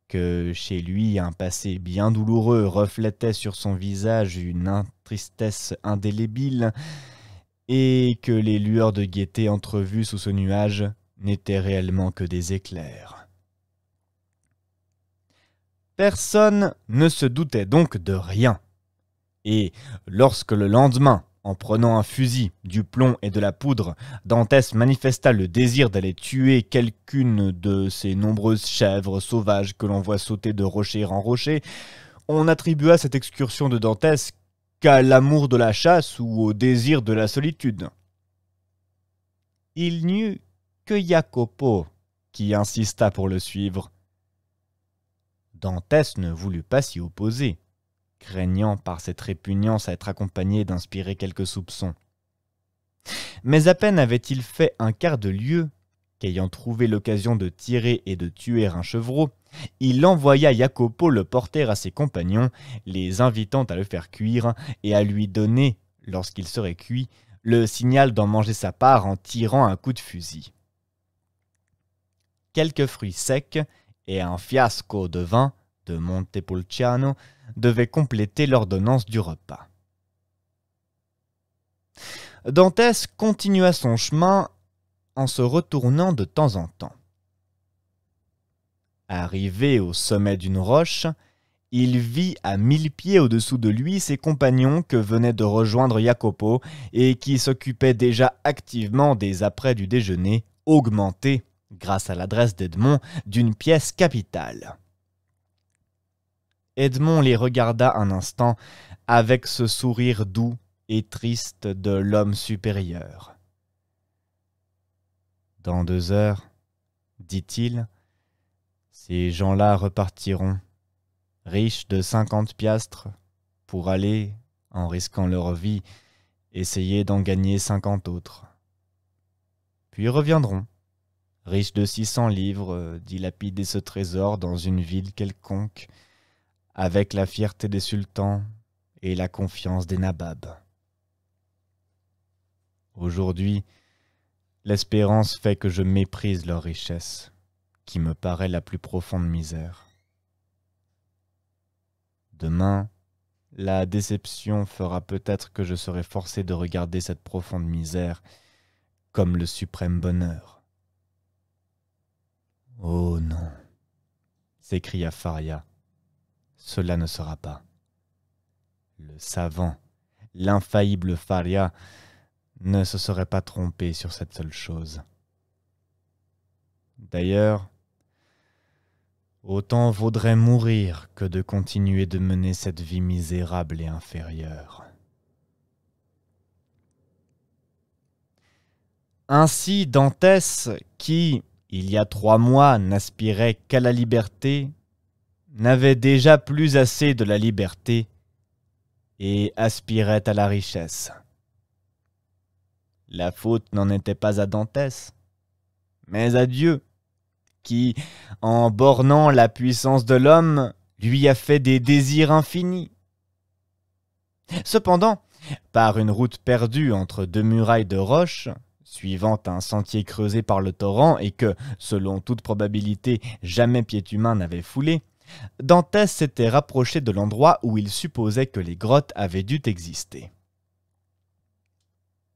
que chez lui un passé bien douloureux reflétait sur son visage une tristesse indélébile, et que les lueurs de gaieté entrevues sous ce nuage n'étaient réellement que des éclairs. Personne ne se doutait donc de rien, et lorsque le lendemain, En prenant un fusil, du plomb et de la poudre, Dantès manifesta le désir d'aller tuer quelqu'une de ces nombreuses chèvres sauvages que l'on voit sauter de rocher en rocher. On attribua cette excursion de Dantès qu'à l'amour de la chasse ou au désir de la solitude. Il n'y eut que Jacopo qui insista pour le suivre. Dantès ne voulut pas s'y opposer, craignant par cette répugnance à être accompagné d'inspirer quelques soupçons. Mais à peine avait-il fait un quart de lieue qu'ayant trouvé l'occasion de tirer et de tuer un chevreau, il envoya Jacopo le porter à ses compagnons, les invitant à le faire cuire et à lui donner, lorsqu'il serait cuit, le signal d'en manger sa part en tirant un coup de fusil. Quelques fruits secs et un fiasco de vin de Montepulciano devaient compléter l'ordonnance du repas. Dantès continua son chemin en se retournant de temps en temps. Arrivé au sommet d'une roche, il vit à 1000 pieds au-dessous de lui ses compagnons que venait de rejoindre Jacopo et qui s'occupaient déjà activement des apprêts du déjeuner, augmentés, grâce à l'adresse d'Edmond, d'une pièce capitale. Edmond les regarda un instant avec ce sourire doux et triste de l'homme supérieur. « Dans 2 heures, dit-il, ces gens-là repartiront, riches de 50 piastres, pour aller, en risquant leur vie, essayer d'en gagner 50 autres. Puis reviendront, riches de 600 livres, dilapider ce trésor dans une ville quelconque, avec la fierté des sultans et la confiance des nababs. Aujourd'hui, l'espérance fait que je méprise leur richesse, qui me paraît la plus profonde misère. Demain, la déception fera peut-être que je serai forcé de regarder cette profonde misère comme le suprême bonheur. »« Oh non !» s'écria Faria. « Cela ne sera pas. Le savant, l'infaillible Faria, ne se serait pas trompé sur cette seule chose. D'ailleurs, autant vaudrait mourir que de continuer de mener cette vie misérable et inférieure. » Ainsi Dantès, qui, il y a 3 mois, n'aspirait qu'à la liberté, n'avait déjà plus assez de la liberté et aspirait à la richesse. La faute n'en était pas à Dantès, mais à Dieu, qui, en bornant la puissance de l'homme, lui a fait des désirs infinis. Cependant, par une route perdue entre 2 murailles de roches, suivant un sentier creusé par le torrent et que, selon toute probabilité, jamais pied humain n'avait foulé, Dantès s'était rapproché de l'endroit où il supposait que les grottes avaient dû exister.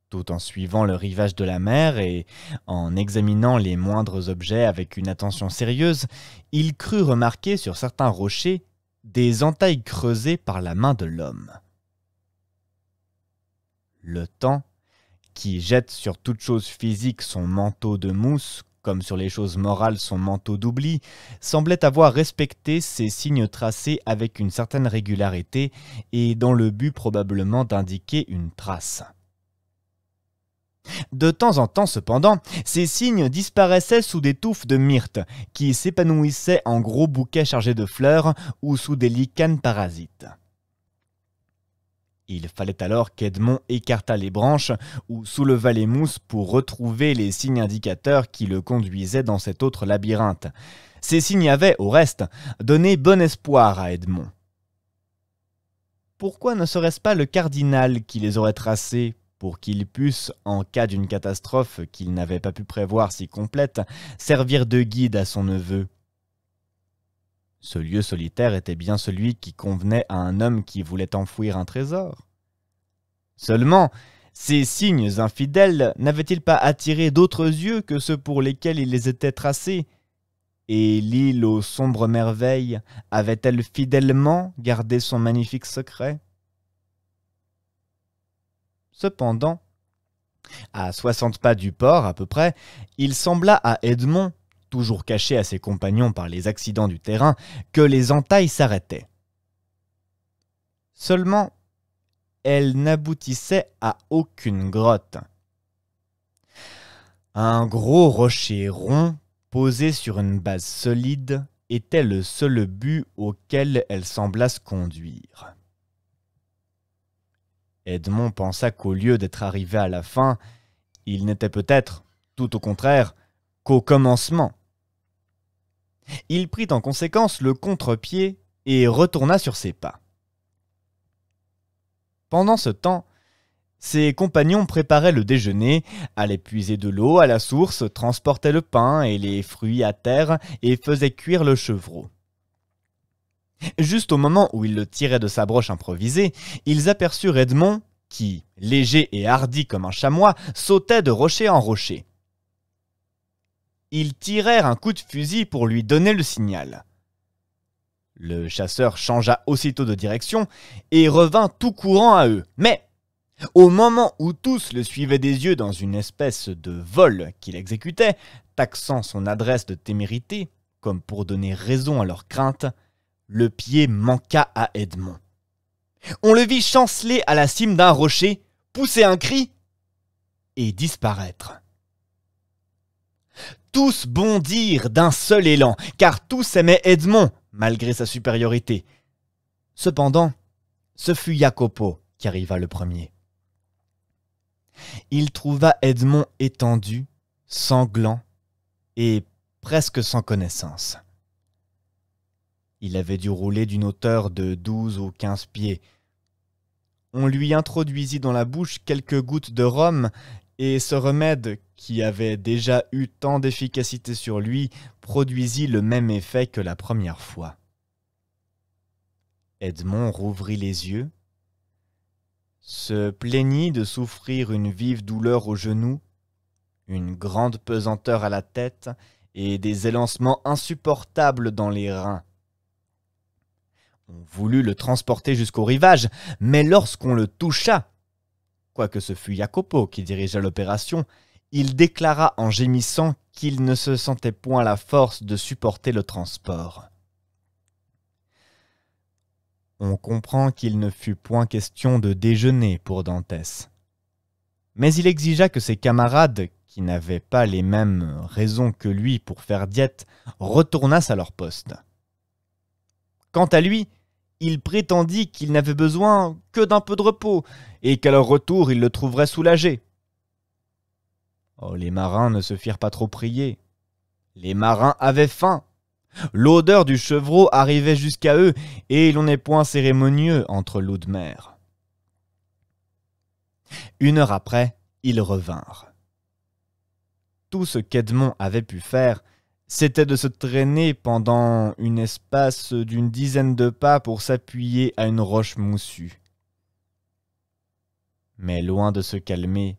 Tout en suivant le rivage de la mer et en examinant les moindres objets avec une attention sérieuse, il crut remarquer sur certains rochers des entailles creusées par la main de l'homme. Le temps, qui jette sur toute chose physique son manteau de mousse, comme sur les choses morales son manteau d'oubli, semblait avoir respecté ces signes tracés avec une certaine régularité et dans le but probablement d'indiquer une trace. De temps en temps, cependant, ces signes disparaissaient sous des touffes de myrte qui s'épanouissaient en gros bouquets chargés de fleurs ou sous des lichens parasites. Il fallait alors qu'Edmond écartât les branches ou soulevât les mousses pour retrouver les signes indicateurs qui le conduisaient dans cet autre labyrinthe. Ces signes avaient, au reste, donné bon espoir à Edmond. Pourquoi ne serait-ce pas le cardinal qui les aurait tracés pour qu'il puisse, en cas d'une catastrophe qu'il n'avait pas pu prévoir si complète, servir de guide à son neveu? Ce lieu solitaire était bien celui qui convenait à un homme qui voulait enfouir un trésor. Seulement, ces signes infidèles n'avaient-ils pas attiré d'autres yeux que ceux pour lesquels ils les étaient tracés? Et l'île aux sombres merveilles avait-elle fidèlement gardé son magnifique secret? Cependant, à 60 pas du port à peu près, il sembla à Edmond, toujours caché à ses compagnons par les accidents du terrain, que les entailles s'arrêtaient. Seulement, elles n'aboutissaient à aucune grotte. Un gros rocher rond, posé sur une base solide, était le seul but auquel elles semblassent conduire. Edmond pensa qu'au lieu d'être arrivé à la fin, il n'était peut-être, tout au contraire, qu'au commencement. Il prit en conséquence le contre-pied et retourna sur ses pas. Pendant ce temps, ses compagnons préparaient le déjeuner, allaient puiser de l'eau à la source, transportaient le pain et les fruits à terre et faisaient cuire le chevreau. Juste au moment où ils le tiraient de sa broche improvisée, ils aperçurent Edmond qui, léger et hardi comme un chamois, sautait de rocher en rocher. Ils tirèrent un coup de fusil pour lui donner le signal. Le chasseur changea aussitôt de direction et revint tout courant à eux. Mais, au moment où tous le suivaient des yeux dans une espèce de vol qu'il exécutait, taxant son adresse de témérité, comme pour donner raison à leur crainte, le pied manqua à Edmond. On le vit chanceler à la cime d'un rocher, pousser un cri et disparaître. Tous bondirent d'un seul élan, car tous aimaient Edmond, malgré sa supériorité. Cependant, ce fut Jacopo qui arriva le premier. Il trouva Edmond étendu, sanglant et presque sans connaissance. Il avait dû rouler d'une hauteur de 12 ou 15 pieds. On lui introduisit dans la bouche quelques gouttes de rhum, et ce remède, qui avait déjà eu tant d'efficacité sur lui, produisit le même effet que la première fois. Edmond rouvrit les yeux, se plaignit de souffrir une vive douleur au genou, une grande pesanteur à la tête et des élancements insupportables dans les reins. On voulut le transporter jusqu'au rivage, mais lorsqu'on le toucha, quoique ce fût Jacopo qui dirigea l'opération, il déclara en gémissant qu'il ne se sentait point la force de supporter le transport. On comprend qu'il ne fut point question de déjeuner pour Dantès. Mais il exigea que ses camarades, qui n'avaient pas les mêmes raisons que lui pour faire diète, retournassent à leur poste. Quant à lui, il prétendit qu'il n'avait besoin que d'un peu de repos, et qu'à leur retour il le trouverait soulagé. Oh, les marins ne se firent pas trop prier. Les marins avaient faim. L'odeur du chevreau arrivait jusqu'à eux, et l'on n'est point cérémonieux entre loups de mer. 1 heure après, ils revinrent. Tout ce qu'Edmond avait pu faire, c'était de se traîner pendant une espace d'une dizaine de pas pour s'appuyer à une roche moussue. Mais loin de se calmer,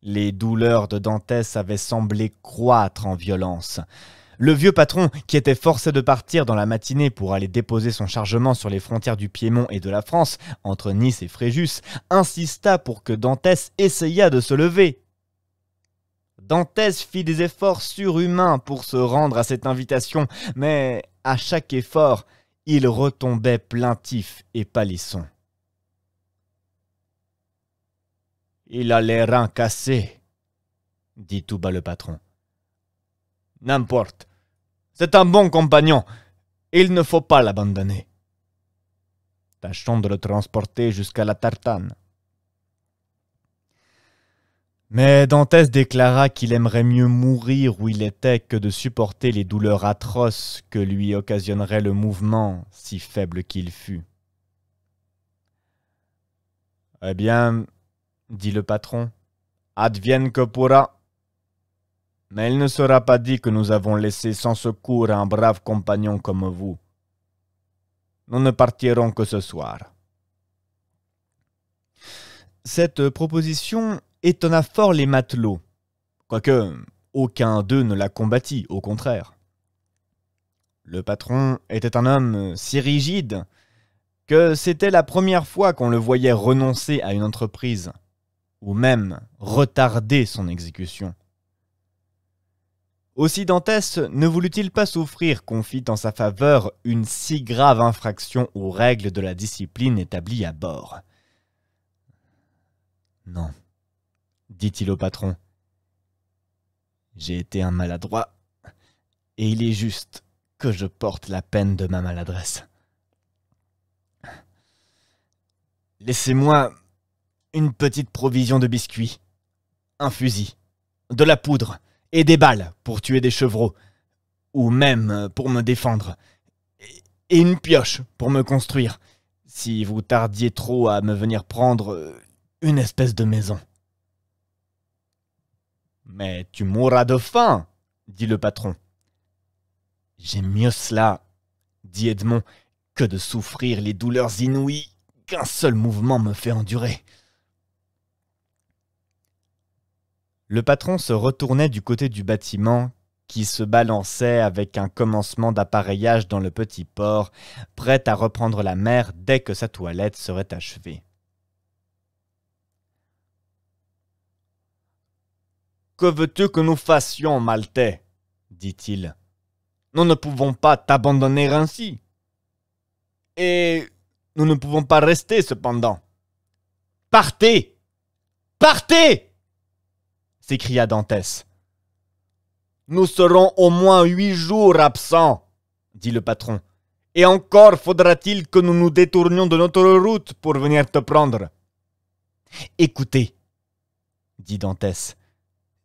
les douleurs de Dantès avaient semblé croître en violence. Le vieux patron, qui était forcé de partir dans la matinée pour aller déposer son chargement sur les frontières du Piémont et de la France, entre Nice et Fréjus, insista pour que Dantès essayât de se lever. Dantès fit des efforts surhumains pour se rendre à cette invitation, mais à chaque effort, il retombait plaintif et pâlisson. « Il a les reins cassés, » dit tout bas le patron. « N'importe, c'est un bon compagnon, il ne faut pas l'abandonner. Tâchons de le transporter jusqu'à la tartane. » Mais Dantès déclara qu'il aimerait mieux mourir où il était que de supporter les douleurs atroces que lui occasionnerait le mouvement, si faible qu'il fût. « Eh bien, dit le patron, advienne que pourra. Mais il ne sera pas dit que nous avons laissé sans secours un brave compagnon comme vous. Nous ne partirons que ce soir. » Cette proposition étonna fort les matelots, quoique aucun d'eux ne la combattit, au contraire. Le patron était un homme si rigide que c'était la première fois qu'on le voyait renoncer à une entreprise. ou même retarder son exécution. Aussi Dantès ne voulut-il pas souffrir qu'on fît en sa faveur une si grave infraction aux règles de la discipline établies à bord. « Non, dit-il au patron, j'ai été un maladroit, et il est juste que je porte la peine de ma maladresse. Laissez-moi une petite provision de biscuits, un fusil, de la poudre et des balles pour tuer des chevreaux, ou même pour me défendre, et une pioche pour me construire, si vous tardiez trop à me venir prendre une espèce de maison. »« Mais tu mourras de faim, dit le patron. »« J'aime mieux cela, dit Edmond, que de souffrir les douleurs inouïes qu'un seul mouvement me fait endurer. » Le patron se retournait du côté du bâtiment qui se balançait avec un commencement d'appareillage dans le petit port, prêt à reprendre la mer dès que sa toilette serait achevée. « Que veux-tu que nous fassions, Maltais ?» dit-il. « Nous ne pouvons pas t'abandonner ainsi. Et nous ne pouvons pas rester cependant. Partez! Partez !» s'écria Dantès. « Nous serons au moins 8 jours absents, dit le patron. Et encore faudra-t-il que nous nous détournions de notre route pour venir te prendre. »« Écoutez, dit Dantès,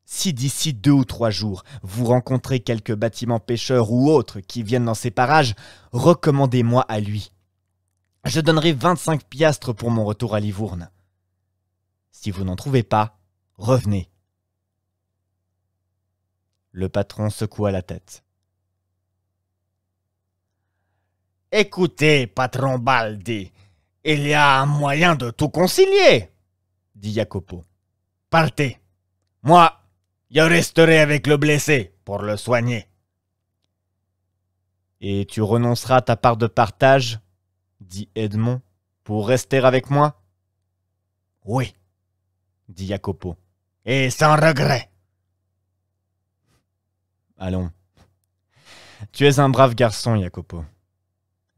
si d'ici 2 ou 3 jours, vous rencontrez quelques bâtiments pêcheurs ou autres qui viennent dans ces parages, recommandez-moi à lui. Je donnerai 25 piastres pour mon retour à Livourne. Si vous n'en trouvez pas, revenez. » Le patron secoua la tête. « Écoutez, patron Baldi, il y a un moyen de tout concilier, dit Jacopo. Partez. Moi, je resterai avec le blessé pour le soigner. »« Et tu renonceras à ta part de partage, dit Edmond, pour rester avec moi. »« Oui, dit Jacopo, et sans regret. » « Allons. Tu es un brave garçon, Jacopo,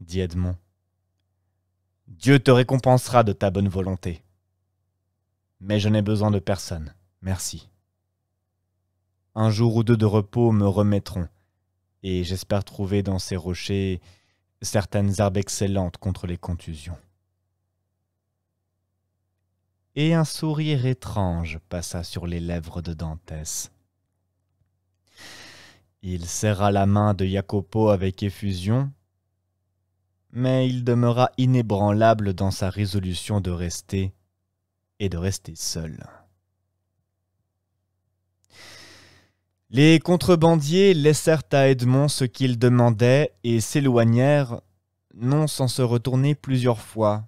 dit Edmond. Dieu te récompensera de ta bonne volonté. Mais je n'ai besoin de personne, merci. Un jour ou 2 de repos me remettront, et j'espère trouver dans ces rochers certaines herbes excellentes contre les contusions. » Et un sourire étrange passa sur les lèvres de Dantès. Il serra la main de Jacopo avec effusion, mais il demeura inébranlable dans sa résolution de rester, et de rester seul. Les contrebandiers laissèrent à Edmond ce qu'il demandait et s'éloignèrent, non sans se retourner plusieurs fois,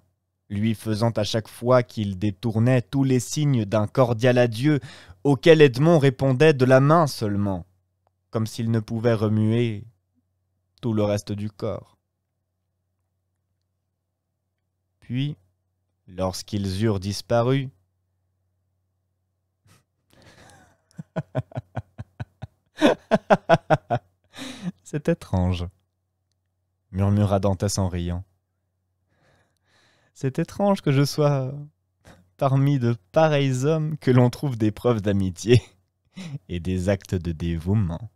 lui faisant à chaque fois qu'il détournait tous les signes d'un cordial adieu auquel Edmond répondait de la main seulement, comme s'il ne pouvait remuer tout le reste du corps. Puis, lorsqu'ils eurent disparu, « C'est étrange, » murmura Dantès en riant. « C'est étrange que je sois parmi de pareils hommes que l'on trouve des preuves d'amitié et des actes de dévouement. »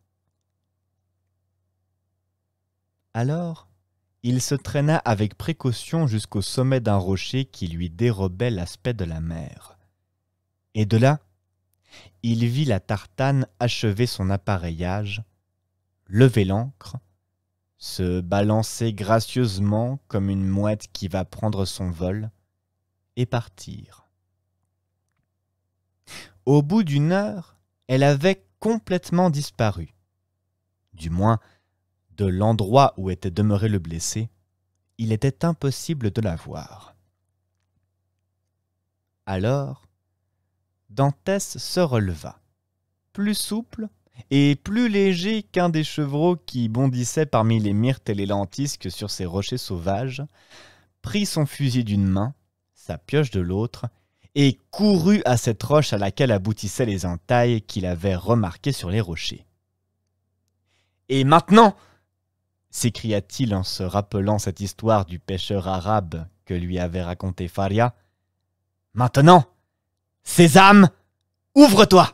Alors, il se traîna avec précaution jusqu'au sommet d'un rocher qui lui dérobait l'aspect de la mer. Et de là, il vit la tartane achever son appareillage, lever l'ancre, se balancer gracieusement comme une mouette qui va prendre son vol, et partir. Au bout d'1 heure, elle avait complètement disparu. Du moins, de l'endroit où était demeuré le blessé, il était impossible de la voir. Alors, Dantès se releva, plus souple et plus léger qu'un des chevreaux qui bondissaient parmi les myrtes et les lentisques sur ces rochers sauvages, prit son fusil d'une main, sa pioche de l'autre, et courut à cette roche à laquelle aboutissaient les entailles qu'il avait remarquées sur les rochers. « Et maintenant !» s'écria-t-il en se rappelant cette histoire du pêcheur arabe que lui avait raconté Faria. « Maintenant, Sésame, ouvre-toi !»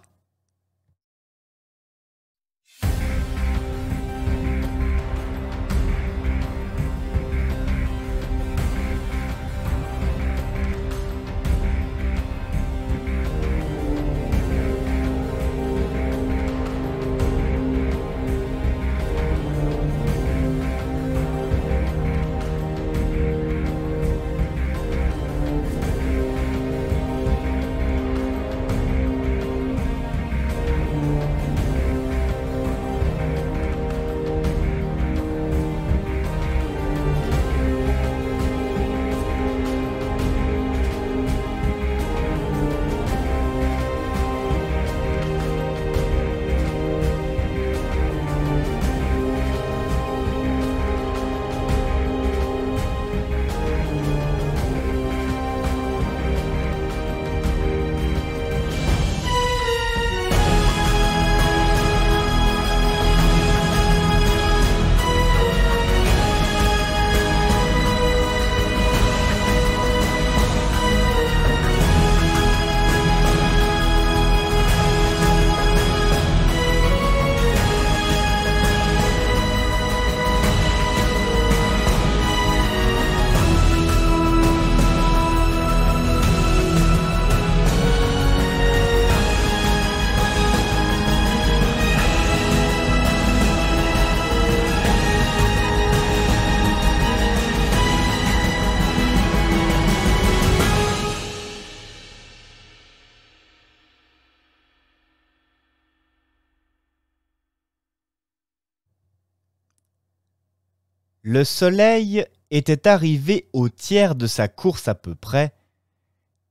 Le soleil était arrivé au tiers de sa course à peu près,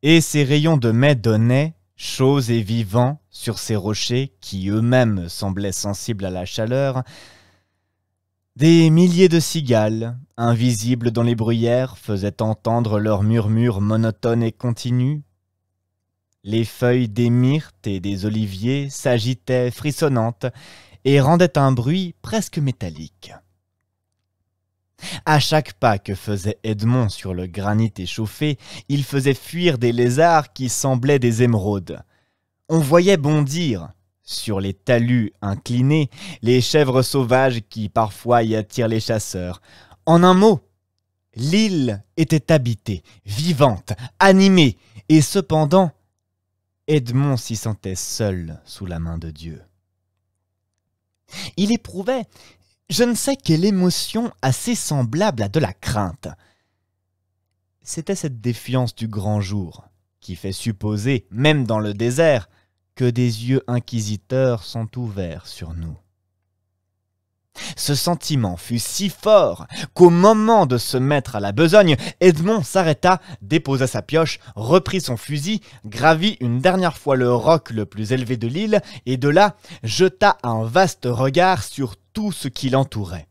et ses rayons de mai donnaient, chauds et vivants, sur ces rochers qui eux-mêmes semblaient sensibles à la chaleur, des milliers de cigales, invisibles dans les bruyères, faisaient entendre leur murmure monotone et continu. Les feuilles des myrtes et des oliviers s'agitaient frissonnantes et rendaient un bruit presque métallique. À chaque pas que faisait Edmond sur le granit échauffé, il faisait fuir des lézards qui semblaient des émeraudes. On voyait bondir, sur les talus inclinés, les chèvres sauvages qui parfois y attirent les chasseurs. En un mot, l'île était habitée, vivante, animée, et cependant, Edmond s'y sentait seul sous la main de Dieu. Il éprouvait je ne sais quelle émotion assez semblable à de la crainte. C'était cette défiance du grand jour qui fait supposer, même dans le désert, que des yeux inquisiteurs sont ouverts sur nous. Ce sentiment fut si fort qu'au moment de se mettre à la besogne, Edmond s'arrêta, déposa sa pioche, reprit son fusil, gravit une dernière fois le roc le plus élevé de l'île et de là jeta un vaste regard sur tout ce qui l'entourait.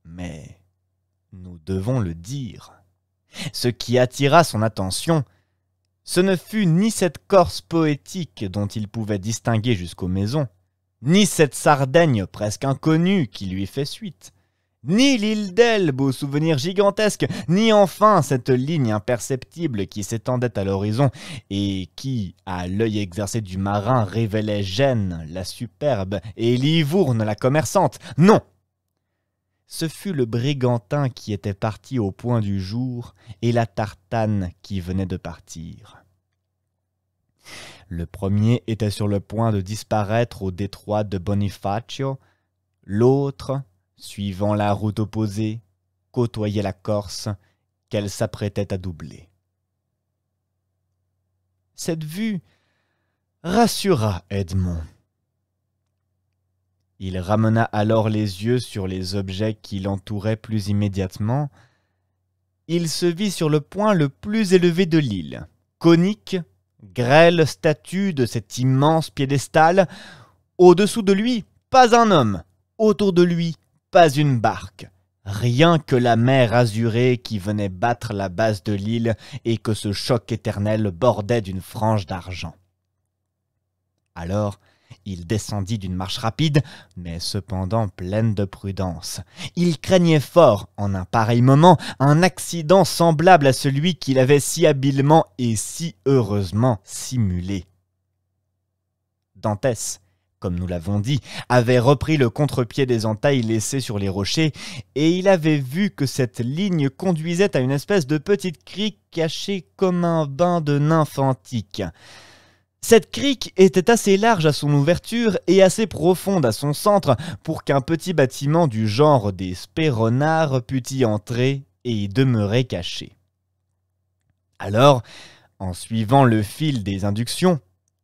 Mais nous devons le dire, ce qui attira son attention, ce ne fut ni cette Corse poétique dont il pouvait distinguer jusqu'aux maisons, ni cette Sardaigne presque inconnue qui lui fait suite, ni l'île d'Elbe aux souvenirs gigantesques, ni enfin cette ligne imperceptible qui s'étendait à l'horizon et qui, à l'œil exercé du marin, révélait Gênes, la superbe, et Livourne, la commerçante. Non! Ce fut le Brigantin qui était parti au point du jour et la Tartane qui venait de partir. Le premier était sur le point de disparaître au détroit de Bonifacio, l'autre, suivant la route opposée, côtoyait la Corse qu'elle s'apprêtait à doubler. Cette vue rassura Edmond. Il ramena alors les yeux sur les objets qui l'entouraient plus immédiatement. Il se vit sur le point le plus élevé de l'île, conique, grêle statue de cet immense piédestal. Au-dessous de lui, pas un homme. Autour de lui, pas une barque. Rien que la mer azurée qui venait battre la base de l'île et que ce choc éternel bordait d'une frange d'argent. Alors, il descendit d'une marche rapide, mais cependant pleine de prudence. Il craignait fort, en un pareil moment, un accident semblable à celui qu'il avait si habilement et si heureusement simulé. Dantès, comme nous l'avons dit, avait repris le contre-pied des entailles laissées sur les rochers, et il avait vu que cette ligne conduisait à une espèce de petite crique cachée comme un bain de nymphe antique. Cette crique était assez large à son ouverture et assez profonde à son centre pour qu'un petit bâtiment du genre des spéronards pût y entrer et y demeurer caché. Alors, en suivant le fil des inductions,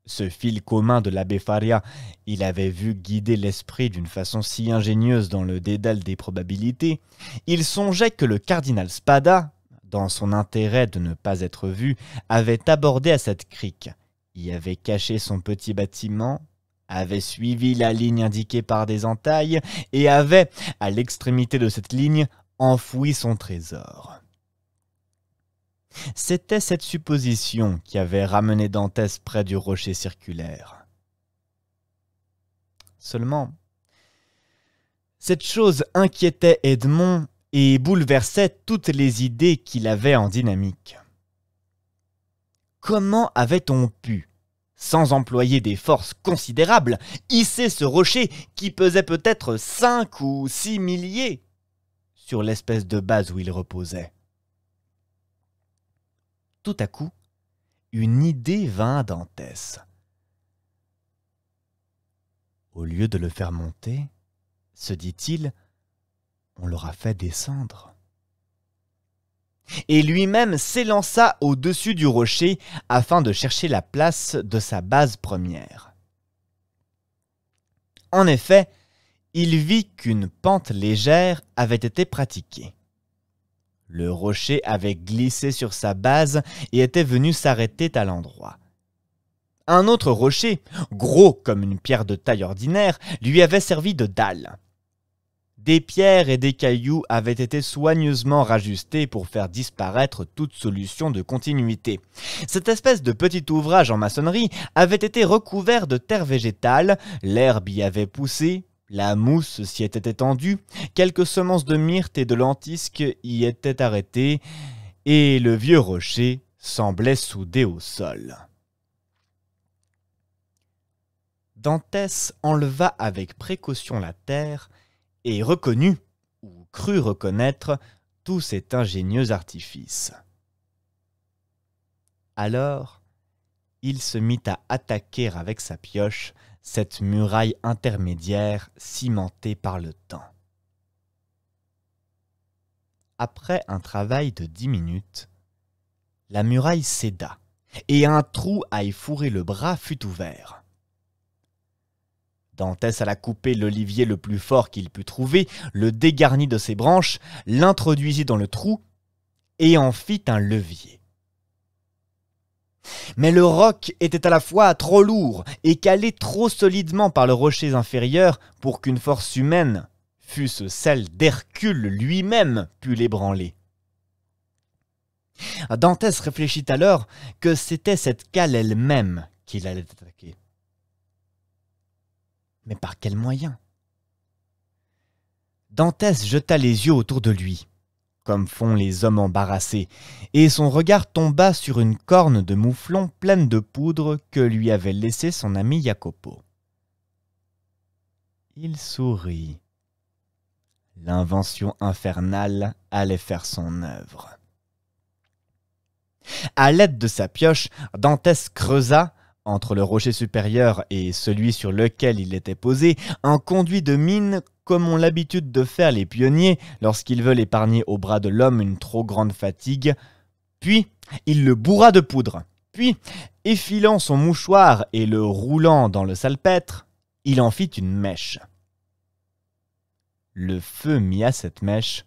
ce fil commun de l'abbé Faria, il avait vu guider l'esprit d'une façon si ingénieuse dans le dédale des probabilités, il songeait que le cardinal Spada, dans son intérêt de ne pas être vu, avait abordé à cette crique, y avait caché son petit bâtiment, avait suivi la ligne indiquée par des entailles et avait, à l'extrémité de cette ligne, enfoui son trésor. C'était cette supposition qui avait ramené Dantès près du rocher circulaire. Seulement, cette chose inquiétait Edmond et bouleversait toutes les idées qu'il avait en dynamique. Comment avait-on pu, sans employer des forces considérables, hisser ce rocher qui pesait peut-être 5 ou 6 milliers sur l'espèce de base où il reposait? Tout à coup, une idée vint à Dantès. Au lieu de le faire monter, se dit-il, on l'aura fait descendre. Et lui-même s'élança au-dessus du rocher afin de chercher la place de sa base première. En effet, il vit qu'une pente légère avait été pratiquée. Le rocher avait glissé sur sa base et était venu s'arrêter à l'endroit. Un autre rocher, gros comme une pierre de taille ordinaire, lui avait servi de dalle. Des pierres et des cailloux avaient été soigneusement rajustés pour faire disparaître toute solution de continuité. Cette espèce de petit ouvrage en maçonnerie avait été recouvert de terre végétale, l'herbe y avait poussé, la mousse s'y était étendue, quelques semences de myrte et de lentisque y étaient arrêtées, et le vieux rocher semblait soudé au sol. Dantès enleva avec précaution la terre, et reconnut, ou crut reconnaître, tout cet ingénieux artifice. Alors, il se mit à attaquer avec sa pioche cette muraille intermédiaire cimentée par le temps. Après un travail de 10 minutes, la muraille céda, et un trou à y fourrer le bras fut ouvert. Dantès alla couper l'olivier le plus fort qu'il put trouver, le dégarnit de ses branches, l'introduisit dans le trou et en fit un levier. Mais le roc était à la fois trop lourd et calé trop solidement par le rocher inférieur pour qu'une force humaine, fût-ce celle d'Hercule lui-même, pût l'ébranler. Dantès réfléchit alors que c'était cette cale elle-même qu'il allait attaquer. Mais par quel moyen? Dantès jeta les yeux autour de lui, comme font les hommes embarrassés, et son regard tomba sur une corne de mouflon pleine de poudre que lui avait laissée son ami Jacopo. Il sourit. L'invention infernale allait faire son œuvre. À l'aide de sa pioche, Dantès creusa, entre le rocher supérieur et celui sur lequel il était posé, un conduit de mine comme ont l'habitude de faire les pionniers lorsqu'ils veulent épargner au bras de l'homme une trop grande fatigue. Puis, il le bourra de poudre. Puis, effilant son mouchoir et le roulant dans le salpêtre, il en fit une mèche. Le feu mis à cette mèche,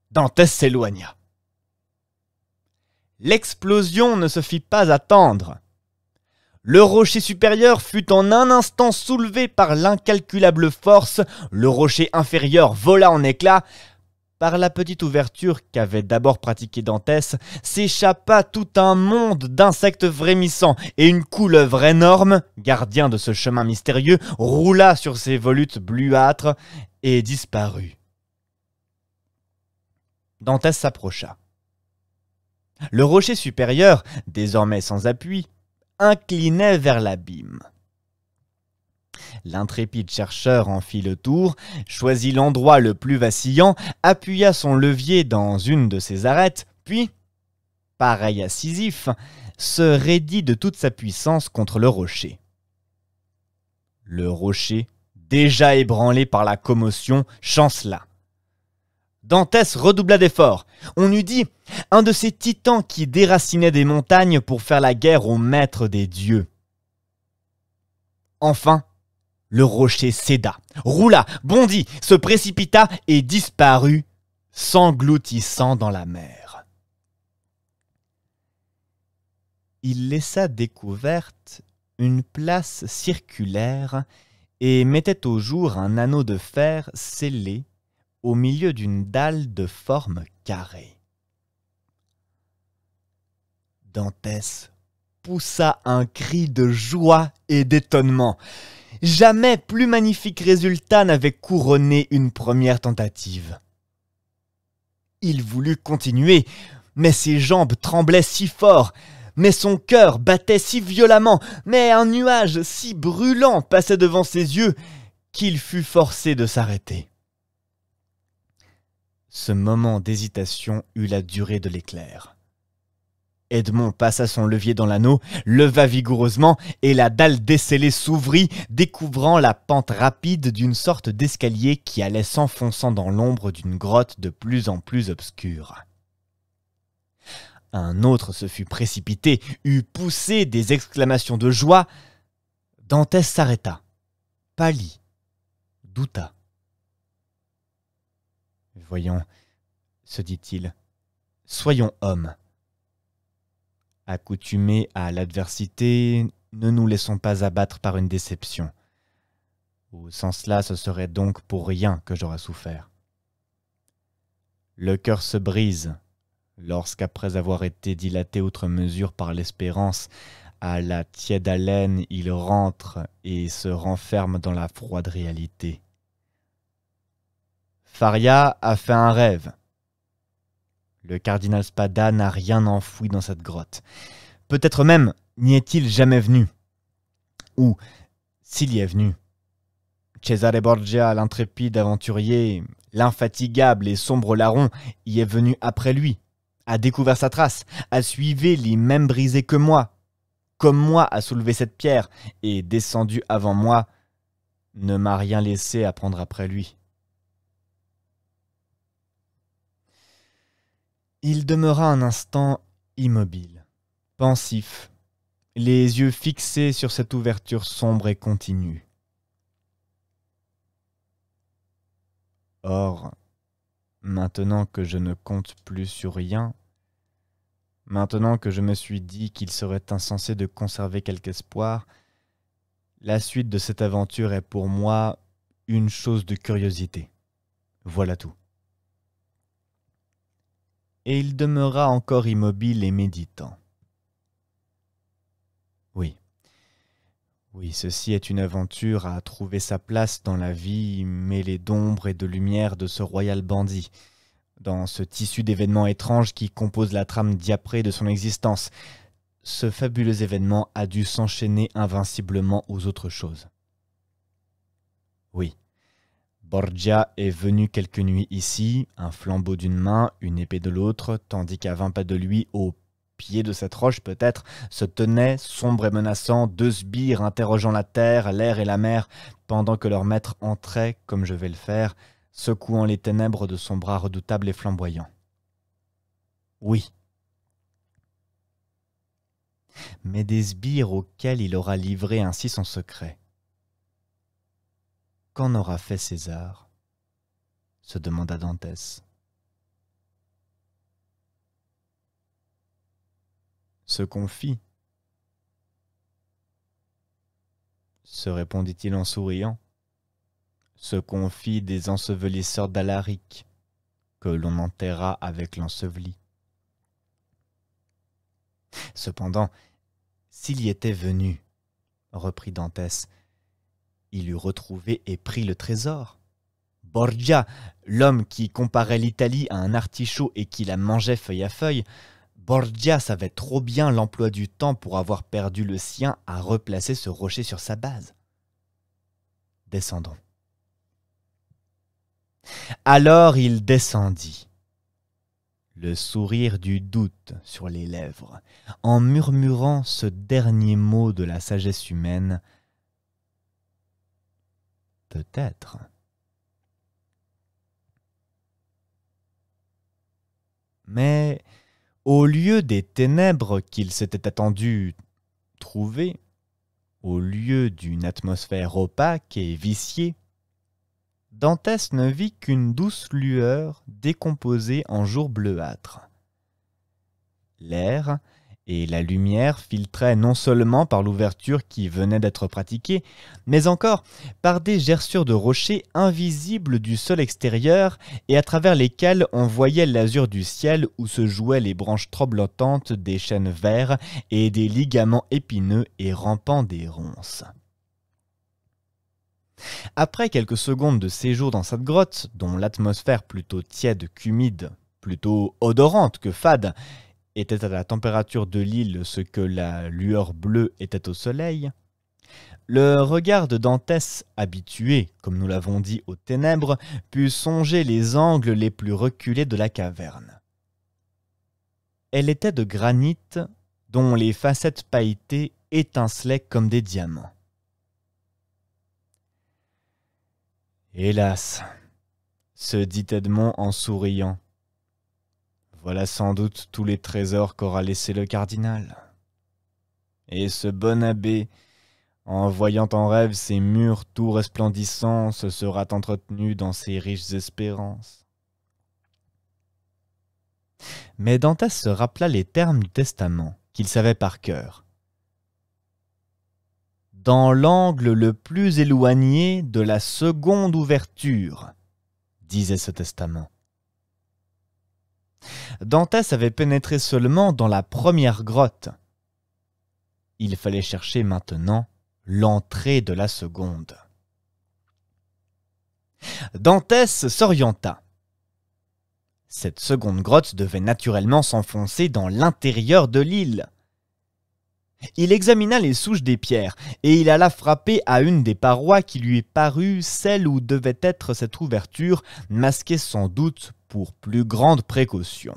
Dantès s'éloigna. L'explosion ne se fit pas attendre. Le rocher supérieur fut en un instant soulevé par l'incalculable force, le rocher inférieur vola en éclats, Par la petite ouverture qu'avait d'abord pratiquée Dantès, s'échappa tout un monde d'insectes frémissants, et une couleuvre énorme, gardien de ce chemin mystérieux, roula sur ses volutes bleuâtres et disparut. Dantès s'approcha. Le rocher supérieur, désormais sans appui, inclinait vers l'abîme. L'intrépide chercheur en fit le tour, choisit l'endroit le plus vacillant, appuya son levier dans une de ses arêtes, puis, pareil à Sisyphe, se raidit de toute sa puissance contre le rocher. Le rocher, déjà ébranlé par la commotion, chancela. Dantès redoubla d'efforts. On eût dit un de ces titans qui déracinaient des montagnes pour faire la guerre au maître des dieux. Enfin, le rocher céda, roula, bondit, se précipita et disparut, s'engloutissant dans la mer. Il laissa découverte une place circulaire et mettait au jour un anneau de fer scellé au milieu d'une dalle de forme carrée. Dantès poussa un cri de joie et d'étonnement. Jamais plus magnifique résultat n'avait couronné une première tentative. Il voulut continuer, mais ses jambes tremblaient si fort, mais son cœur battait si violemment, mais un nuage si brûlant passait devant ses yeux qu'il fut forcé de s'arrêter. Ce moment d'hésitation eut la durée de l'éclair. Edmond passa son levier dans l'anneau, leva vigoureusement, et la dalle descellée s'ouvrit, découvrant la pente rapide d'une sorte d'escalier qui allait s'enfonçant dans l'ombre d'une grotte de plus en plus obscure. Un autre se fut précipité, eut poussé des exclamations de joie. Dantès s'arrêta, pâlit, douta. « Voyons, se dit-il, soyons hommes. Accoutumés à l'adversité, ne nous laissons pas abattre par une déception. Ou sans cela, ce serait donc pour rien que j'aurais souffert. Le cœur se brise lorsqu'après avoir été dilaté outre mesure par l'espérance, à la tiède haleine, il rentre et se renferme dans la froide réalité. Faria a fait un rêve. Le cardinal Spada n'a rien enfoui dans cette grotte. Peut-être même n'y est-il jamais venu. Ou, s'il y est venu, Cesare Borgia, l'intrépide aventurier, l'infatigable et sombre larron, y est venu après lui, a découvert sa trace, a suivi les mêmes brisées que moi, comme moi a soulevé cette pierre, et descendu avant moi, ne m'a rien laissé à prendre après lui. Il demeura un instant immobile, pensif, les yeux fixés sur cette ouverture sombre et continue. Or, maintenant que je ne compte plus sur rien, maintenant que je me suis dit qu'il serait insensé de conserver quelque espoir, la suite de cette aventure est pour moi une chose de curiosité. Voilà tout. Et il demeura encore immobile et méditant. Oui, ceci est une aventure à trouver sa place dans la vie mêlée d'ombre et de lumière de ce royal bandit, dans ce tissu d'événements étranges qui compose la trame diaprée de son existence. Ce fabuleux événement a dû s'enchaîner invinciblement aux autres choses. Oui, Borgia est venu quelques nuits ici, un flambeau d'une main, une épée de l'autre, tandis qu'à 20 pas de lui, au pied de cette roche peut-être, se tenaient, sombres et menaçants, deux sbires interrogeant la terre, l'air et la mer, pendant que leur maître entrait, comme je vais le faire, secouant les ténèbres de son bras redoutable et flamboyant. Oui. Mais des sbires auxquels il aura livré ainsi son secret. Qu'en aura fait César ? Se demanda Dantès. Ce qu'on fit, se répondit-il en souriant, ce qu'on fit des ensevelisseurs d'Alaric, que l'on enterra avec l'enseveli. Cependant, s'il y était venu, reprit Dantès, il eût retrouvé et pris le trésor. Borgia, l'homme qui comparait l'Italie à un artichaut et qui la mangeait feuille à feuille, Borgia savait trop bien l'emploi du temps pour avoir perdu le sien à replacer ce rocher sur sa base. Descendons. Alors il descendit, le sourire du doute sur les lèvres, en murmurant ce dernier mot de la sagesse humaine. Peut-être. Mais au lieu des ténèbres qu'il s'était attendu trouver, au lieu d'une atmosphère opaque et viciée, Dantès ne vit qu'une douce lueur décomposée en jour bleuâtre. L'air et la lumière filtraient non seulement par l'ouverture qui venait d'être pratiquée, mais encore par des gerçures de rochers invisibles du sol extérieur et à travers lesquels on voyait l'azur du ciel où se jouaient les branches tremblotantes des chênes verts et des ligaments épineux et rampants des ronces. Après quelques secondes de séjour dans cette grotte, dont l'atmosphère plutôt tiède qu'humide, plutôt odorante que fade, était à la température de l'île ce que la lueur bleue était au soleil, le regard de Dantès, habitué, comme nous l'avons dit, aux ténèbres, put songer les angles les plus reculés de la caverne. Elle était de granit dont les facettes pailletées étincelaient comme des diamants. Hélas, se dit Edmond en souriant, voilà sans doute tous les trésors qu'aura laissé le cardinal. Et ce bon abbé, en voyant en rêve ces murs tout resplendissants, se sera entretenu dans ses riches espérances. Mais Dantès se rappela les termes du testament, qu'il savait par cœur. Dans l'angle le plus éloigné de la seconde ouverture, disait ce testament. Dantès avait pénétré seulement dans la première grotte. Il fallait chercher maintenant l'entrée de la seconde. Dantès s'orienta. Cette seconde grotte devait naturellement s'enfoncer dans l'intérieur de l'île. Il examina les souches des pierres, et il alla frapper à une des parois qui lui parut celle où devait être cette ouverture, masquée sans doute pour plus grande précaution.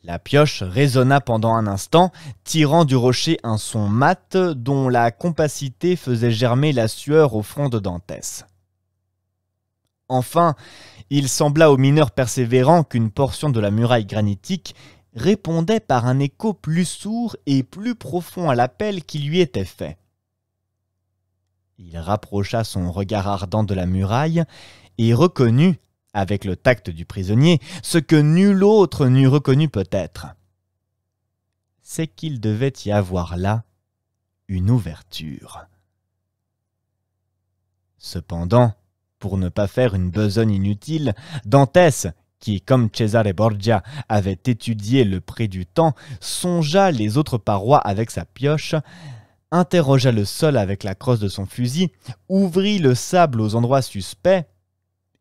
La pioche résonna pendant un instant, tirant du rocher un son mat dont la compacité faisait germer la sueur au front de Dantès. Enfin, il sembla au mineur persévérant qu'une portion de la muraille granitique répondait par un écho plus sourd et plus profond à l'appel qui lui était fait. Il rapprocha son regard ardent de la muraille et reconnut, avec le tact du prisonnier, ce que nul autre n'eût reconnu peut-être. C'est qu'il devait y avoir là une ouverture. Cependant, pour ne pas faire une besogne inutile, Dantès, qui, comme Cesare Borgia, avait étudié le près du temps, songea les autres parois avec sa pioche, interrogea le sol avec la crosse de son fusil, ouvrit le sable aux endroits suspects,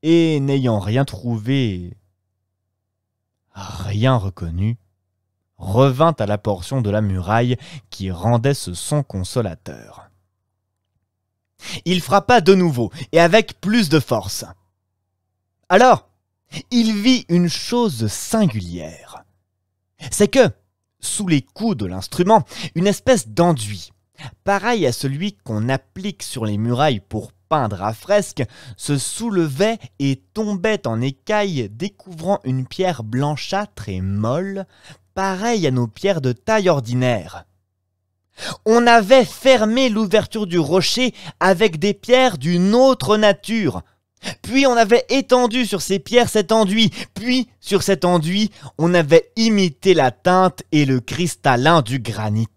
et, n'ayant rien trouvé, rien reconnu, revint à la portion de la muraille qui rendait ce son consolateur. Il frappa de nouveau, et avec plus de force. Alors, il vit une chose singulière. C'est que, sous les coups de l'instrument, une espèce d'enduit, pareil à celui qu'on applique sur les murailles pour peindre à fresque, se soulevait et tombait en écailles, découvrant une pierre blanchâtre et molle, pareille à nos pierres de taille ordinaire. On avait fermé l'ouverture du rocher avec des pierres d'une autre nature. Puis on avait étendu sur ces pierres cet enduit, puis sur cet enduit, on avait imité la teinte et le cristallin du granit.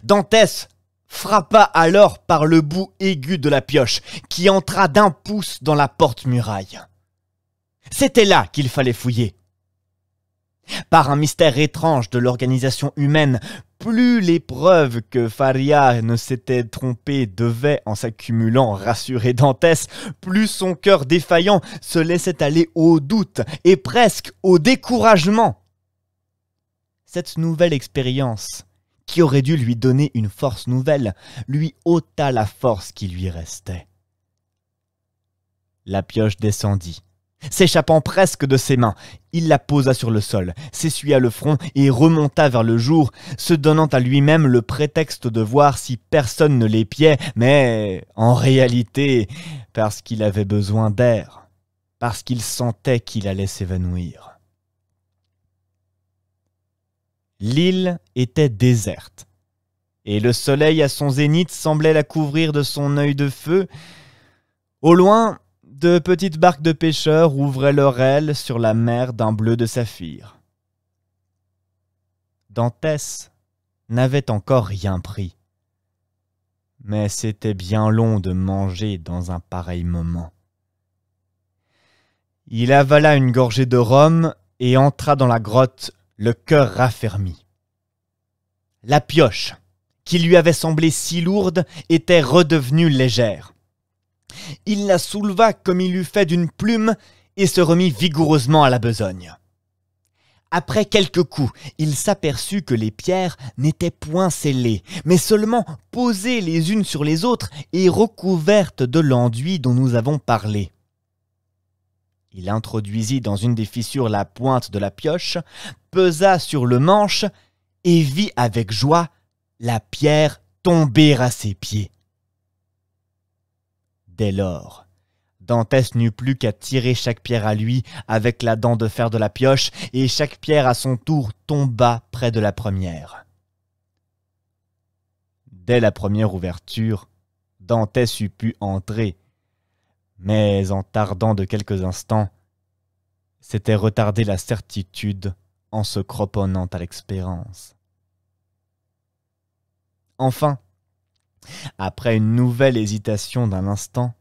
Dantès frappa alors par le bout aigu de la pioche, qui entra d'un pouce dans la porte-muraille. C'était là qu'il fallait fouiller. Par un mystère étrange de l'organisation humaine, plus les preuves que Faria ne s'était trompé devaient, en s'accumulant, rassurer Dantès, plus son cœur défaillant se laissait aller au doute et presque au découragement. Cette nouvelle expérience, qui aurait dû lui donner une force nouvelle, lui ôta la force qui lui restait. La pioche descendit. S'échappant presque de ses mains, il la posa sur le sol, s'essuya le front et remonta vers le jour, se donnant à lui-même le prétexte de voir si personne ne l'épiait, mais en réalité parce qu'il avait besoin d'air, parce qu'il sentait qu'il allait s'évanouir. L'île était déserte, et le soleil à son zénith semblait la couvrir de son œil de feu. Au loin, de petites barques de pêcheurs ouvraient leurs ailes sur la mer d'un bleu de saphir. Dantès n'avait encore rien pris. Mais c'était bien long de manger dans un pareil moment. Il avala une gorgée de rhum et entra dans la grotte, le cœur raffermi. La pioche, qui lui avait semblé si lourde, était redevenue légère. Il la souleva comme il eût fait d'une plume et se remit vigoureusement à la besogne. Après quelques coups, il s'aperçut que les pierres n'étaient point scellées, mais seulement posées les unes sur les autres et recouvertes de l'enduit dont nous avons parlé. Il introduisit dans une des fissures la pointe de la pioche, pesa sur le manche et vit avec joie la pierre tomber à ses pieds. Dès lors, Dantès n'eut plus qu'à tirer chaque pierre à lui avec la dent de fer de la pioche, et chaque pierre à son tour tomba près de la première. Dès la première ouverture, Dantès eût pu entrer, mais en tardant de quelques instants, s'était retardé la certitude en se croponnant à l'expérience. Enfin, après une nouvelle hésitation d'un instant,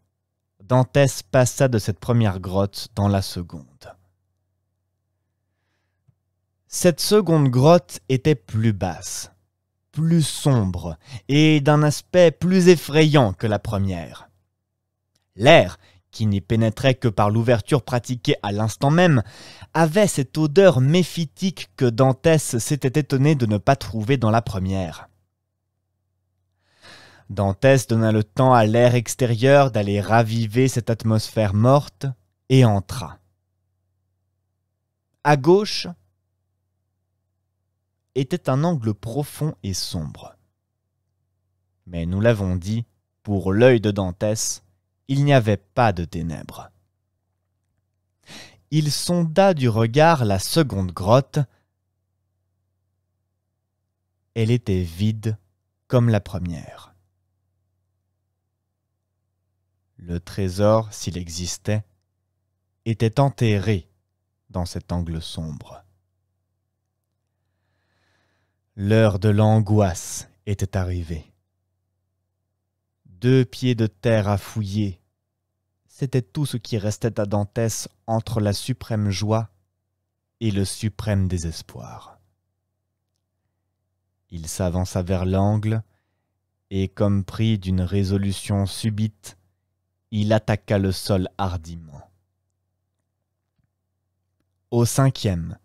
Dantès passa de cette première grotte dans la seconde. Cette seconde grotte était plus basse, plus sombre et d'un aspect plus effrayant que la première. L'air, qui n'y pénétrait que par l'ouverture pratiquée à l'instant même, avait cette odeur méphitique que Dantès s'était étonné de ne pas trouver dans la première. Dantès donna le temps à l'air extérieur d'aller raviver cette atmosphère morte et entra. À gauche était un angle profond et sombre. Mais nous l'avons dit, pour l'œil de Dantès, il n'y avait pas de ténèbres. Il sonda du regard la seconde grotte. Elle était vide comme la première. Le trésor, s'il existait, était enterré dans cet angle sombre. L'heure de l'angoisse était arrivée. 2 pieds de terre à fouiller, c'était tout ce qui restait à Dantès entre la suprême joie et le suprême désespoir. Il s'avança vers l'angle et, comme pris d'une résolution subite, il attaqua le sol hardiment. Au 5e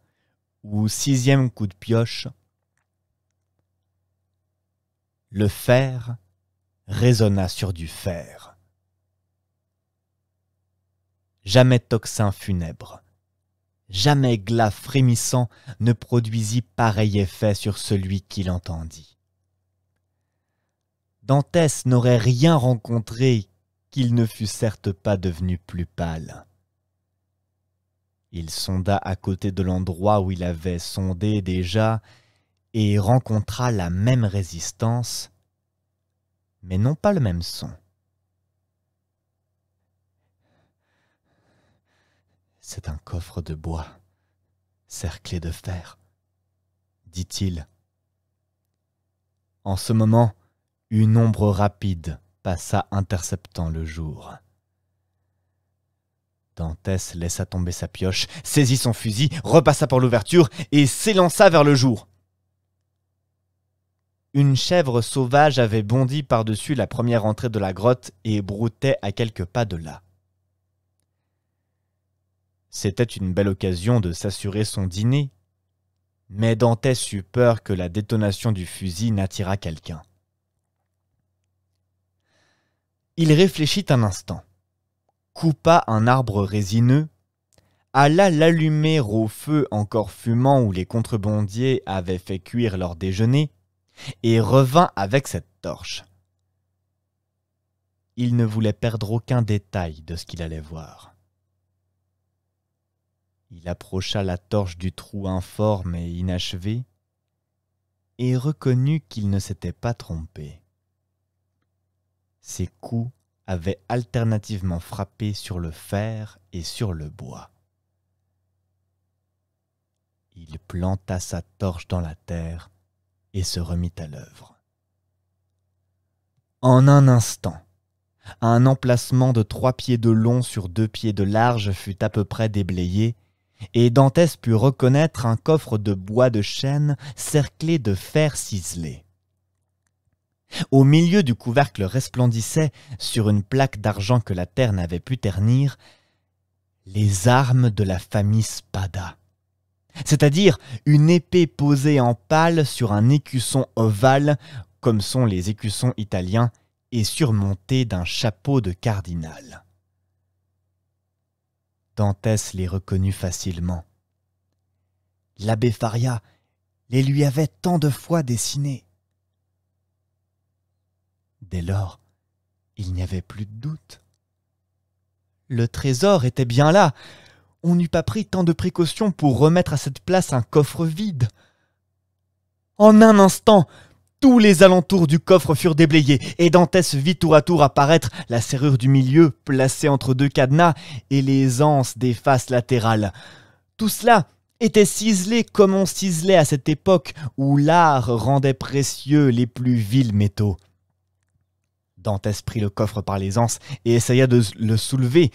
ou 6e coup de pioche, le fer résonna sur du fer. Jamais tocsin funèbre, jamais glas frémissant ne produisit pareil effet sur celui qui l'entendit. Dantès n'aurait rien rencontré qu'il ne fût certes pas devenu plus pâle. Il sonda à côté de l'endroit où il avait sondé déjà et rencontra la même résistance, mais non pas le même son. C'est un coffre de bois, cerclé de fer, dit-il. En ce moment, une ombre rapide passa interceptant le jour. Dantès laissa tomber sa pioche, saisit son fusil, repassa par l'ouverture et s'élança vers le jour. Une chèvre sauvage avait bondi par-dessus la première entrée de la grotte et broutait à quelques pas de là. C'était une belle occasion de s'assurer son dîner, mais Dantès eut peur que la détonation du fusil n'attirât quelqu'un. Il réfléchit un instant, coupa un arbre résineux, alla l'allumer au feu encore fumant où les contrebandiers avaient fait cuire leur déjeuner, et revint avec cette torche. Il ne voulait perdre aucun détail de ce qu'il allait voir. Il approcha la torche du trou informe et inachevé, et reconnut qu'il ne s'était pas trompé. Ses coups avaient alternativement frappé sur le fer et sur le bois. Il planta sa torche dans la terre et se remit à l'œuvre. En un instant, un emplacement de 3 pieds de long sur 2 pieds de large fut à peu près déblayé, et Dantès put reconnaître un coffre de bois de chêne cerclé de fer ciselé. Au milieu du couvercle resplendissait, sur une plaque d'argent que la terre n'avait pu ternir, les armes de la famille Spada, c'est-à-dire une épée posée en pal sur un écusson ovale, comme sont les écussons italiens, et surmontée d'un chapeau de cardinal. Dantès les reconnut facilement. L'abbé Faria les lui avait tant de fois dessinés. Dès lors, il n'y avait plus de doute. Le trésor était bien là. On n'eût pas pris tant de précautions pour remettre à cette place un coffre vide. En un instant, tous les alentours du coffre furent déblayés, et Dantès vit tour à tour apparaître la serrure du milieu, placée entre 2 cadenas, et les anses des faces latérales. Tout cela était ciselé comme on ciselait à cette époque où l'art rendait précieux les plus vils métaux. Dantès prit le coffre par les anses et essaya de le soulever.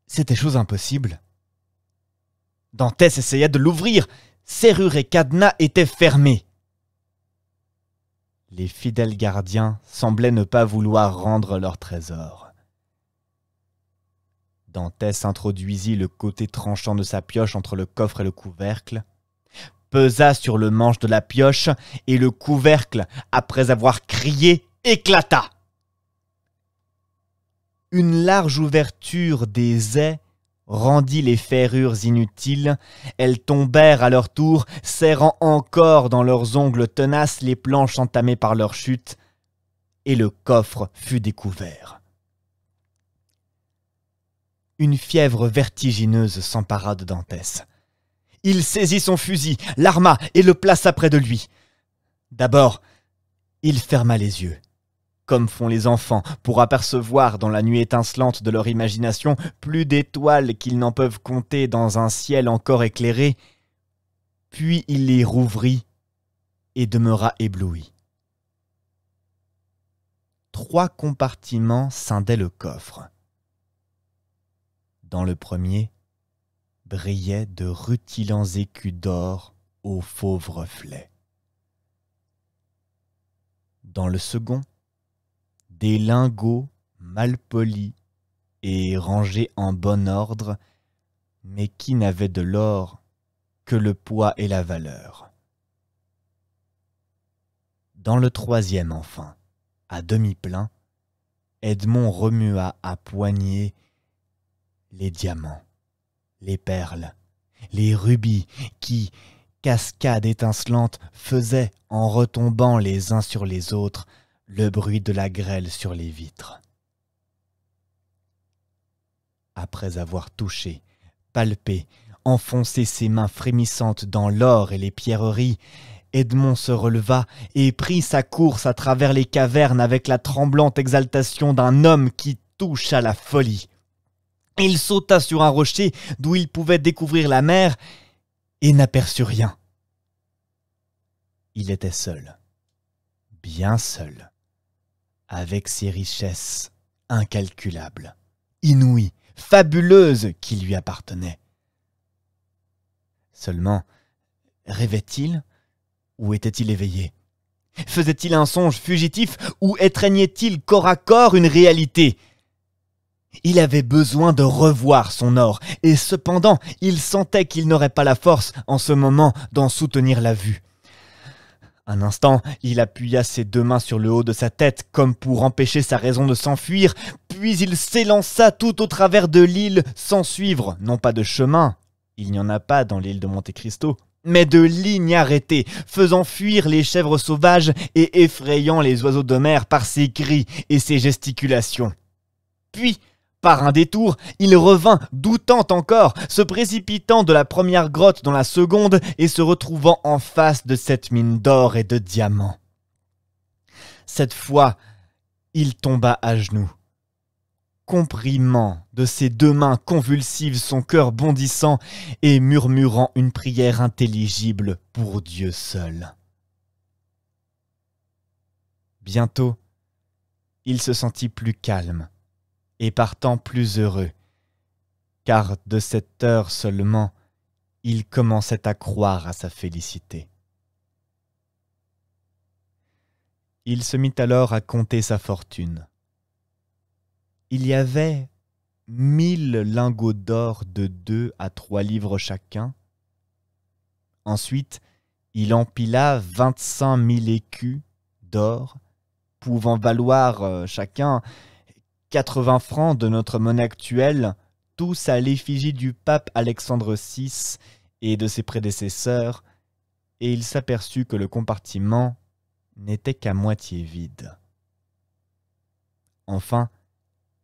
C'était chose impossible. Dantès essaya de l'ouvrir. Serrure et cadenas étaient fermés. Les fidèles gardiens semblaient ne pas vouloir rendre leur trésor. Dantès introduisit le côté tranchant de sa pioche entre le coffre et le couvercle, pesa sur le manche de la pioche, et le couvercle, après avoir crié, éclata. Une large ouverture des ais rendit les ferrures inutiles, elles tombèrent à leur tour, serrant encore dans leurs ongles tenaces les planches entamées par leur chute, et le coffre fut découvert. Une fièvre vertigineuse s'empara de Dantès. Il saisit son fusil, l'arma et le plaça près de lui. D'abord, il ferma les yeux, comme font les enfants, pour apercevoir dans la nuit étincelante de leur imagination plus d'étoiles qu'ils n'en peuvent compter dans un ciel encore éclairé. Puis il les rouvrit et demeura ébloui. 3 compartiments scindaient le coffre. Dans le premier, brillaient de rutilants écus d'or aux fauves reflets. Dans le second, des lingots mal polis et rangés en bon ordre, mais qui n'avaient de l'or que le poids et la valeur. Dans le troisième, enfin, à demi-plein, Edmond remua à poignées les diamants, les perles, les rubis qui, cascades étincelantes, faisaient, en retombant les uns sur les autres, le bruit de la grêle sur les vitres. Après avoir touché, palpé, enfoncé ses mains frémissantes dans l'or et les pierreries, Edmond se releva et prit sa course à travers les cavernes avec la tremblante exaltation d'un homme qui touche à la folie. Il sauta sur un rocher d'où il pouvait découvrir la mer et n'aperçut rien. Il était seul, bien seul, avec ses richesses incalculables, inouïes, fabuleuses qui lui appartenaient. Seulement, rêvait-il ou était-il éveillé? Faisait-il un songe fugitif ou étreignait-il corps à corps une réalité? Il avait besoin de revoir son or, et cependant, il sentait qu'il n'aurait pas la force en ce moment d'en soutenir la vue. Un instant, il appuya ses deux mains sur le haut de sa tête, comme pour empêcher sa raison de s'enfuir, puis il s'élança tout au travers de l'île sans suivre, non pas de chemin, il n'y en a pas dans l'île de Monte Cristo, mais de lignes arrêtées, faisant fuir les chèvres sauvages et effrayant les oiseaux de mer par ses cris et ses gesticulations. Puis, par un détour, il revint, doutant encore, se précipitant de la première grotte dans la seconde et se retrouvant en face de cette mine d'or et de diamants. Cette fois, il tomba à genoux. Comprimant de ses deux mains convulsives son cœur bondissant et murmurant une prière intelligible pour Dieu seul. Bientôt, il se sentit plus calme et partant plus heureux, car de cette heure seulement, il commençait à croire à sa félicité. Il se mit alors à compter sa fortune. Il y avait 1000 lingots d'or de 2 à 3 livres chacun. Ensuite, il empila 25 000 écus d'or, pouvant valoir chacun 80 francs de notre monnaie actuelle, tous à l'effigie du pape Alexandre VI et de ses prédécesseurs, et il s'aperçut que le compartiment n'était qu'à moitié vide. Enfin,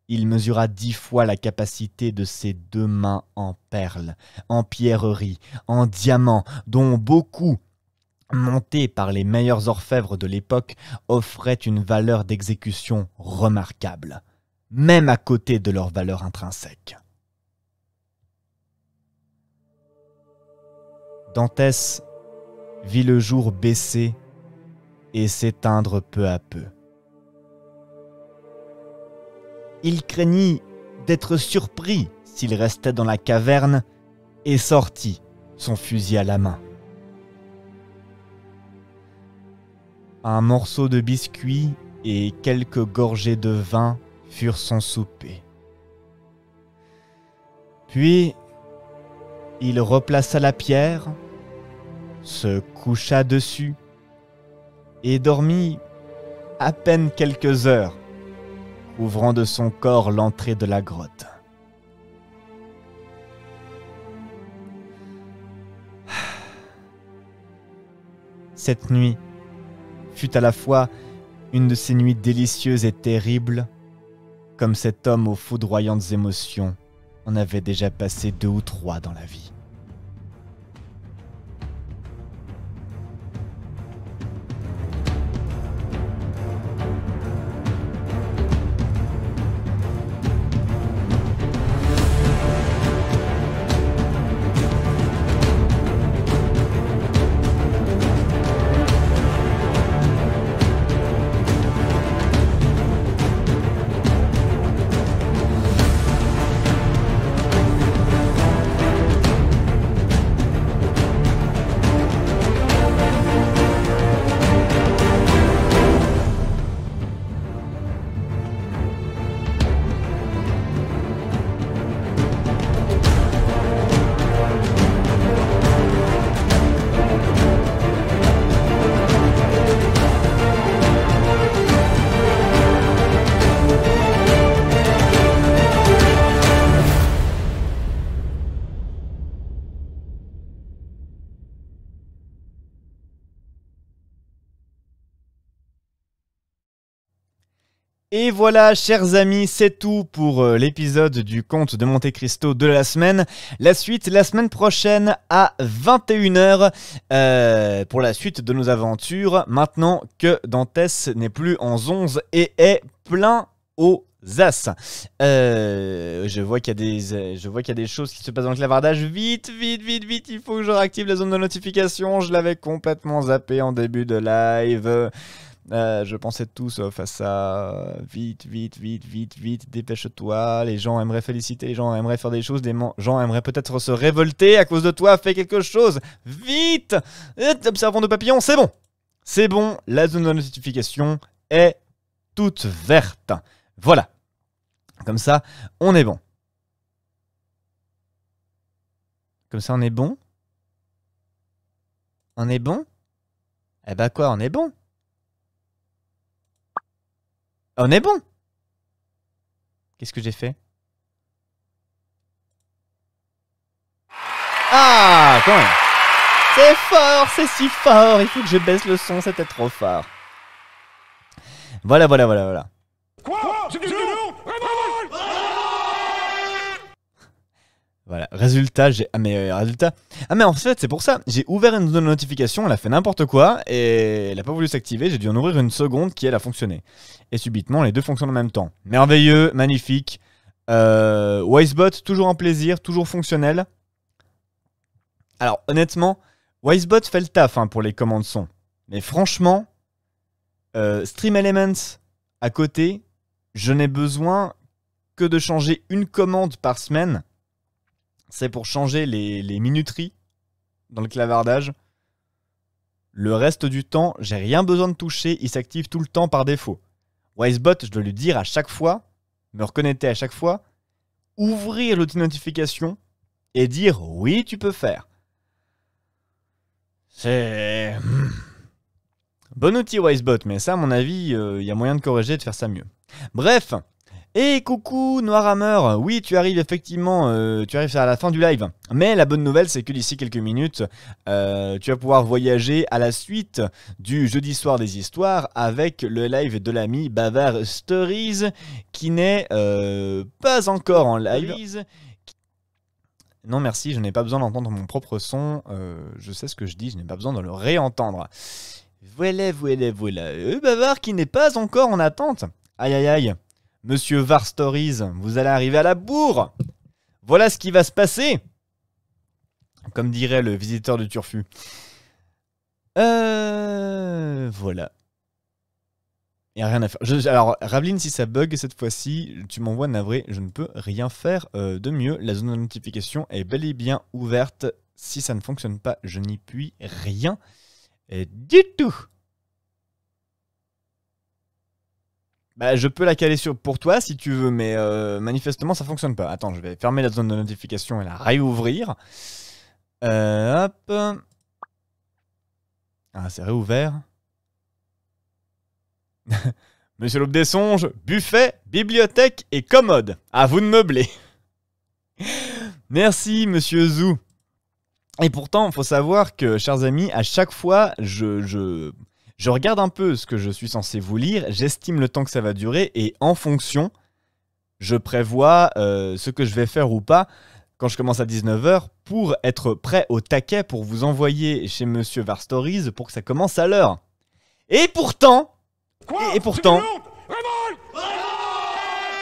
il mesura 10 fois la capacité de ses deux mains en perles, en pierreries, en diamants, dont beaucoup, montés par les meilleurs orfèvres de l'époque, offraient une valeur d'exécution remarquable, même à côté de leur valeur intrinsèque. Dantès vit le jour baisser et s'éteindre peu à peu. Il craignit d'être surpris s'il restait dans la caverne et sortit, son fusil à la main. Un morceau de biscuit et quelques gorgées de vin furent son souper. Puis, il replaça la pierre, se coucha dessus et dormit à peine quelques heures, couvrant de son corps l'entrée de la grotte. Cette nuit fut à la fois une de ces nuits délicieuses et terribles, comme cet homme aux foudroyantes émotions en avait déjà passé 2 ou 3 dans la vie. Et voilà, chers amis, c'est tout pour l'épisode du Comte de Monte Cristo de la semaine. La suite, la semaine prochaine à 21 h pour la suite de nos aventures, maintenant que Dantès n'est plus en zonze et est plein aux as. Je vois qu'il y a des choses qui se passent dans le clavardage. Vite, il faut que je réactive la zone de notification. Je l'avais complètement zappé en début de live. Je pensais tout sauf à ça. Vite, vite, vite, vite, vite, dépêche-toi. Les gens aimeraient féliciter, les gens aimeraient faire des choses, les gens aimeraient peut-être se révolter à cause de toi. Fais quelque chose. Vite. Observons nos papillons, c'est bon. C'est bon, la zone de notification est toute verte. Voilà. Comme ça, on est bon. Comme ça, on est bon. On est bon? Eh ben quoi, on est bon? On est bon! Qu'est-ce que j'ai fait? Ah, quand même! C'est fort, c'est si fort! Il faut que je baisse le son, c'était trop fort. Voilà. Quoi? C'est du non! Voilà, résultat, j'ai... Ah mais résultat... Ah mais en fait, c'est pour ça, j'ai ouvert une zone de notification, elle a fait n'importe quoi, et elle a pas voulu s'activer, j'ai dû en ouvrir une seconde qui, elle, a fonctionné. Et subitement, les deux fonctionnent en même temps. Merveilleux, magnifique. Wisebot, toujours un plaisir, toujours fonctionnel. Alors, honnêtement, Wisebot fait le taf pour les commandes son. Mais franchement, Stream Elements à côté, je n'ai besoin que de changer une commande par semaine. C'est pour changer les minuteries dans le clavardage. Le reste du temps, j'ai rien besoin de toucher, il s'active tout le temps par défaut. Wisebot, je dois lui dire à chaque fois, me reconnecter à chaque fois, ouvrir l'outil notification et dire oui, tu peux faire. C'est... Bon outil Wisebot, mais ça, à mon avis, il y a moyen de corriger et de faire ça mieux. Bref. Et coucou Noirhammer, oui tu arrives effectivement, tu arrives à la fin du live, mais la bonne nouvelle c'est que d'ici quelques minutes, tu vas pouvoir voyager à la suite du jeudi soir des histoires avec le live de l'ami Bavard Stories qui n'est pas encore en live. Non merci, je n'ai pas besoin d'entendre mon propre son, je sais ce que je dis, je n'ai pas besoin de le réentendre. Voilà, Bavard qui n'est pas encore en attente, aïe aïe aïe. Monsieur Var Stories, vous allez arriver à la bourre. Voilà ce qui va se passer. Comme dirait le visiteur du Turfu. Voilà. Il n'y a rien à faire. Alors, Raveline, si ça bug cette fois-ci, tu m'envoies navré. Je ne peux rien faire de mieux. La zone de notification est bel et bien ouverte. Si ça ne fonctionne pas, je n'y puis rien du tout. Bah, je peux la caler pour toi si tu veux, mais manifestement ça fonctionne pas. Attends, je vais fermer la zone de notification et la réouvrir. Hop. Ah, c'est réouvert. Monsieur l'Aube des Songes, buffet, bibliothèque et commode. À vous de meubler. Merci, monsieur Zou. Et pourtant, il faut savoir que, chers amis, à chaque fois, je regarde un peu ce que je suis censé vous lire, j'estime le temps que ça va durer et en fonction, je prévois ce que je vais faire ou pas quand je commence à 19h pour être prêt au taquet pour vous envoyer chez Monsieur Var Stories pour que ça commence à l'heure. Et pourtant, et pourtant,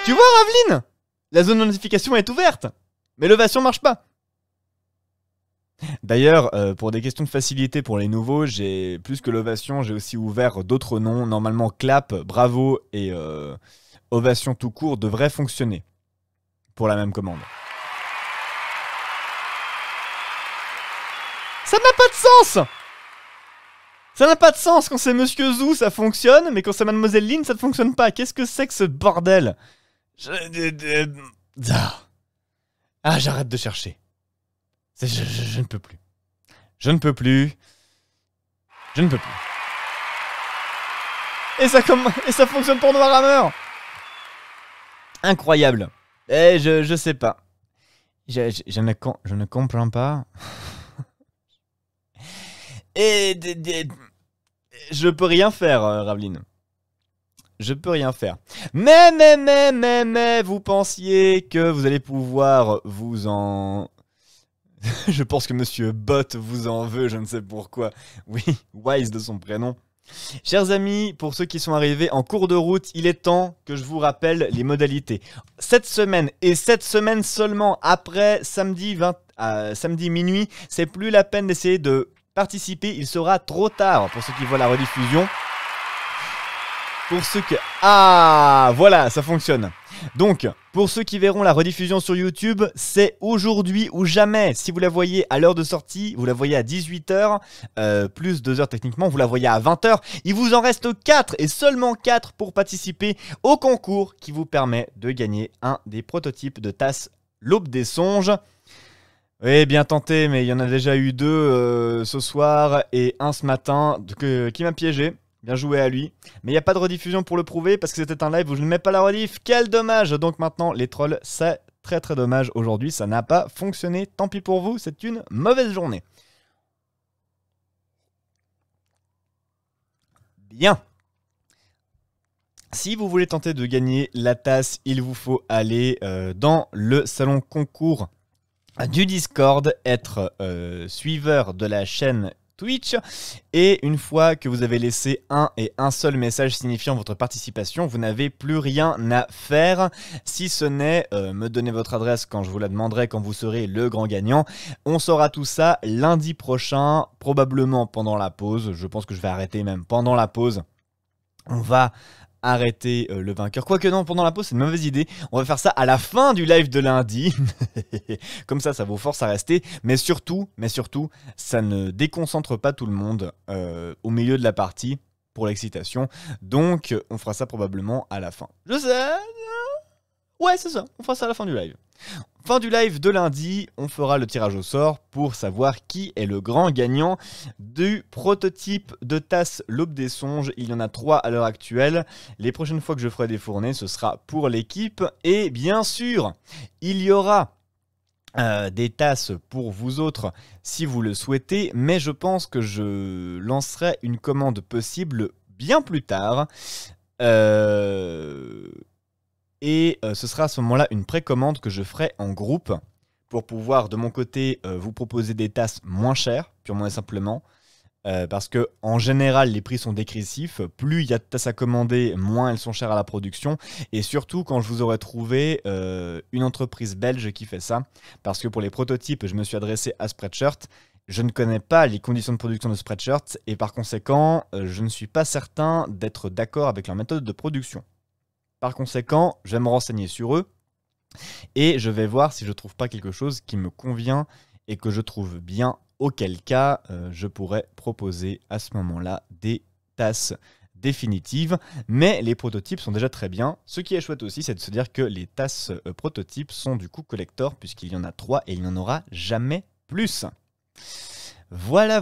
tu vois Raveline, la zone de notification est ouverte, mais l'ovation marche pas. D'ailleurs, pour des questions de facilité pour les nouveaux, j'ai plus que l'ovation, j'ai aussi ouvert d'autres noms. Normalement, clap, bravo et ovation tout court devraient fonctionner pour la même commande. Ça n'a pas de sens! Ça n'a pas de sens quand c'est Monsieur Zou, ça fonctionne, mais quand c'est Mademoiselle Lynn, ça ne fonctionne pas. Qu'est-ce que c'est que ce bordel? Ah, j'arrête de chercher. Je ne peux plus. Je ne peux plus. Je ne peux plus. Et ça fonctionne pour Noirhammer. Incroyable. Eh, je sais pas. Je ne comprends pas. Et je peux rien faire, Raveline. Je peux rien faire. Mais, vous pensiez que vous allez pouvoir vous en... Je pense que Monsieur Bot vous en veut, je ne sais pourquoi. Oui, Wise de son prénom. Chers amis, pour ceux qui sont arrivés en cours de route, il est temps que je vous rappelle les modalités. Cette semaine, et cette semaine seulement, après samedi minuit, c'est plus la peine d'essayer de participer, il sera trop tard pour ceux qui voient la rediffusion. pour ceux que... Ah, voilà, ça fonctionne. Donc, pour ceux qui verront la rediffusion sur YouTube, c'est aujourd'hui ou jamais. Si vous la voyez à l'heure de sortie, vous la voyez à 18 h, plus 2 heures techniquement, vous la voyez à 20 h. Il vous en reste 4 et seulement 4 pour participer au concours qui vous permet de gagner un des prototypes de tasse L'Aube des Songes. Oui, bien tenté, mais il y en a déjà eu 2 ce soir et un ce matin qui m'a piégé. Bien joué à lui. Mais il n'y a pas de rediffusion pour le prouver parce que c'était un live où je ne mets pas la rediff. Quel dommage! Donc maintenant, les trolls, c'est très très dommage. Aujourd'hui, ça n'a pas fonctionné. Tant pis pour vous, c'est une mauvaise journée. Bien. Si vous voulez tenter de gagner la tasse, il vous faut aller dans le salon concours du Discord, être suiveur de la chaîne Twitch, et une fois que vous avez laissé un et un seul message signifiant votre participation, vous n'avez plus rien à faire, si ce n'est me donner votre adresse quand je vous la demanderai, quand vous serez le grand gagnant. On saura tout ça lundi prochain, probablement pendant la pause. Je pense que je vais arrêter même pendant la pause. On va arrêter le vainqueur. Quoique non, pendant la pause, c'est une mauvaise idée. On va faire ça à la fin du live de lundi. Comme ça vous force à rester. Mais surtout, ça ne déconcentre pas tout le monde au milieu de la partie pour l'excitation. Donc, on fera ça probablement à la fin. Je sais. Ouais, c'est ça. On fera ça à la fin du live. Fin du live de lundi, on fera le tirage au sort pour savoir qui est le grand gagnant du prototype de tasse L'Aube des Songes. Il y en a 3 à l'heure actuelle. Les prochaines fois que je ferai des fournées, ce sera pour l'équipe. Et bien sûr, il y aura des tasses pour vous autres si vous le souhaitez. Mais je pense que je lancerai une commande possible bien plus tard. Et ce sera à ce moment-là une précommande que je ferai en groupe pour pouvoir de mon côté vous proposer des tasses moins chères, purement et simplement. Parce que en général les prix sont dégressifs, plus il y a de tasses à commander, moins elles sont chères à la production. Et surtout quand je vous aurai trouvé une entreprise belge qui fait ça. Parce que pour les prototypes, je me suis adressé à Spreadshirt. Je ne connais pas les conditions de production de Spreadshirt et par conséquent, je ne suis pas certain d'être d'accord avec leur méthode de production. Par conséquent, je vais me renseigner sur eux et je vais voir si je trouve pas quelque chose qui me convient et que je trouve bien, auquel cas je pourrais proposer à ce moment-là des tasses définitives. Mais les prototypes sont déjà très bien. Ce qui est chouette aussi, c'est de se dire que les tasses prototypes sont du coup collector puisqu'il y en a 3 et il n'y en aura jamais plus. Voilà.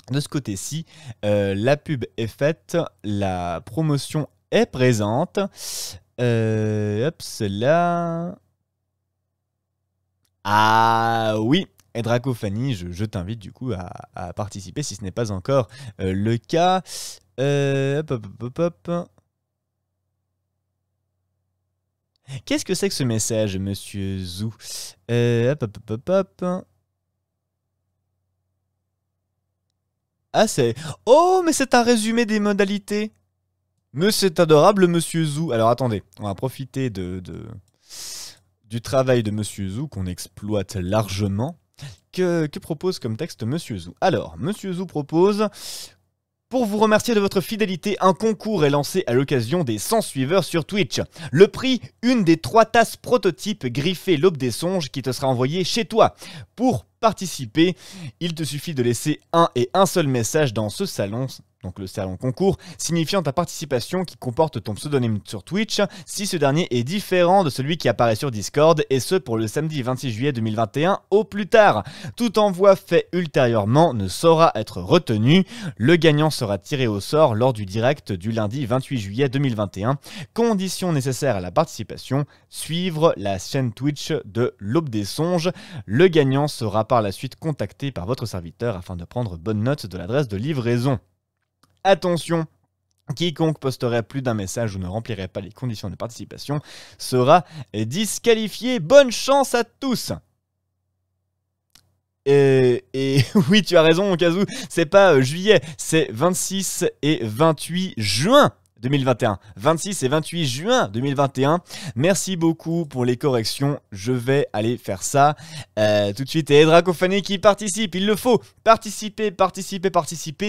De ce côté-ci, la pub est faite, la promotion est présente. Hop, cela. Ah oui, et Dracophanie, je t'invite du coup à participer si ce n'est pas encore le cas. Hop. Qu'est-ce que c'est que ce message, monsieur Zou? Hop. Ah, c'est... Oh, mais c'est un résumé des modalités. Mais c'est adorable, monsieur Zou. Alors, attendez. On va profiter du travail de monsieur Zou, qu'on exploite largement. Que propose comme texte monsieur Zou? Alors, monsieur Zou propose... Pour vous remercier de votre fidélité, un concours est lancé à l'occasion des 100 suiveurs sur Twitch. Le prix, une des 3 tasses prototypes griffées L'Aube des Songes qui te sera envoyée chez toi. Pour participer, il te suffit de laisser un et un seul message dans ce salon, donc le salon concours, signifiant ta participation qui comporte ton pseudonyme sur Twitch, si ce dernier est différent de celui qui apparaît sur Discord, et ce pour le samedi 26 juillet 2021 au plus tard. Tout envoi fait ultérieurement ne saura être retenu. Le gagnant sera tiré au sort lors du direct du lundi 28 juillet 2021. Condition nécessaire à la participation, suivre la chaîne Twitch de L'Aube des Songes. Le gagnant sera par la suite contacté par votre serviteur afin de prendre bonne note de l'adresse de livraison. Attention, quiconque posterait plus d'un message ou ne remplirait pas les conditions de participation sera disqualifié. Bonne chance à tous! Et oui, tu as raison, Kazoo, c'est pas juillet, c'est 26 et 28 juin 2021. 26 et 28 juin 2021. Merci beaucoup pour les corrections. Je vais aller faire ça tout de suite. Et Dracophané qui participe, il le faut. Participer.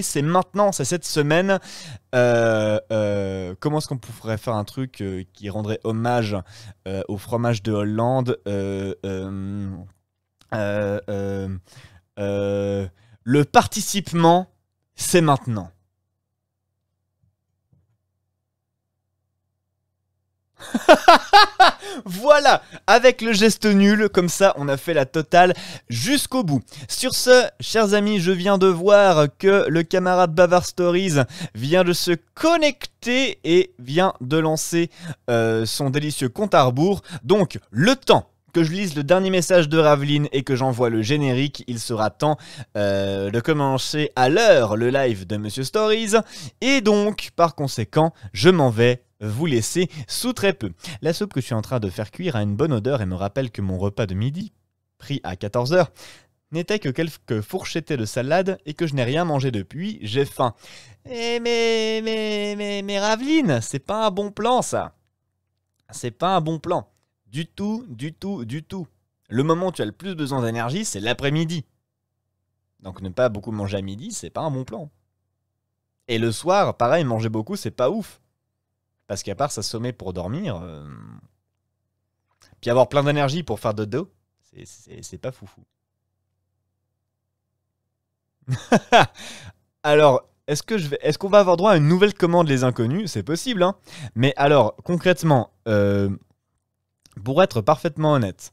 C'est maintenant, c'est cette semaine. Comment est-ce qu'on pourrait faire un truc qui rendrait hommage au fromage de Hollande le participement, c'est maintenant. Voilà, avec le geste nul, comme ça on a fait la totale jusqu'au bout. Sur ce, chers amis, je viens de voir que le camarade Bavard Stories vient de se connecter et vient de lancer son délicieux compte à rebours. Donc, le temps que je lise le dernier message de Raveline et que j'envoie le générique, il sera temps de commencer à l'heure le live de Monsieur Stories. Et donc, par conséquent, je m'en vais vous laisser sous très peu. La soupe que je suis en train de faire cuire a une bonne odeur et me rappelle que mon repas de midi, pris à 14h, n'était que quelques fourchettées de salade et que je n'ai rien mangé depuis, j'ai faim. Mais Raveline, c'est pas un bon plan ça. C'est pas un bon plan. Du tout. Le moment où tu as le plus besoin d'énergie, c'est l'après-midi. Donc ne pas beaucoup manger à midi, c'est pas un bon plan. Et le soir, pareil, manger beaucoup, c'est pas ouf. Parce qu'à part s'assommer pour dormir, puis avoir plein d'énergie pour faire dodo, c'est pas foufou. Alors, est-ce qu'on va avoir droit à une nouvelle commande les inconnus? C'est possible, hein. Mais alors, concrètement, pour être parfaitement honnête,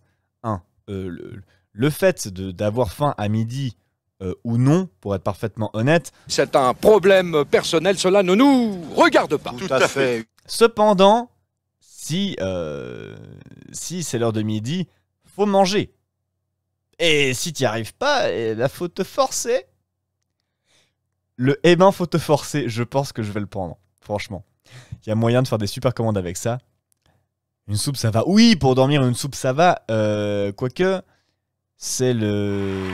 le fait d'avoir faim à midi ou non, pour être parfaitement honnête, c'est un problème personnel, cela ne nous regarde pas. Tout à fait. Cependant, si c'est l'heure de midi, faut manger. Et si t'y arrives pas, faut te forcer. Faut te forcer, je pense que je vais le prendre, franchement. Il y a moyen de faire des super commandes avec ça. Une soupe, ça va. Oui, pour dormir, une soupe, ça va. Quoique, c'est le...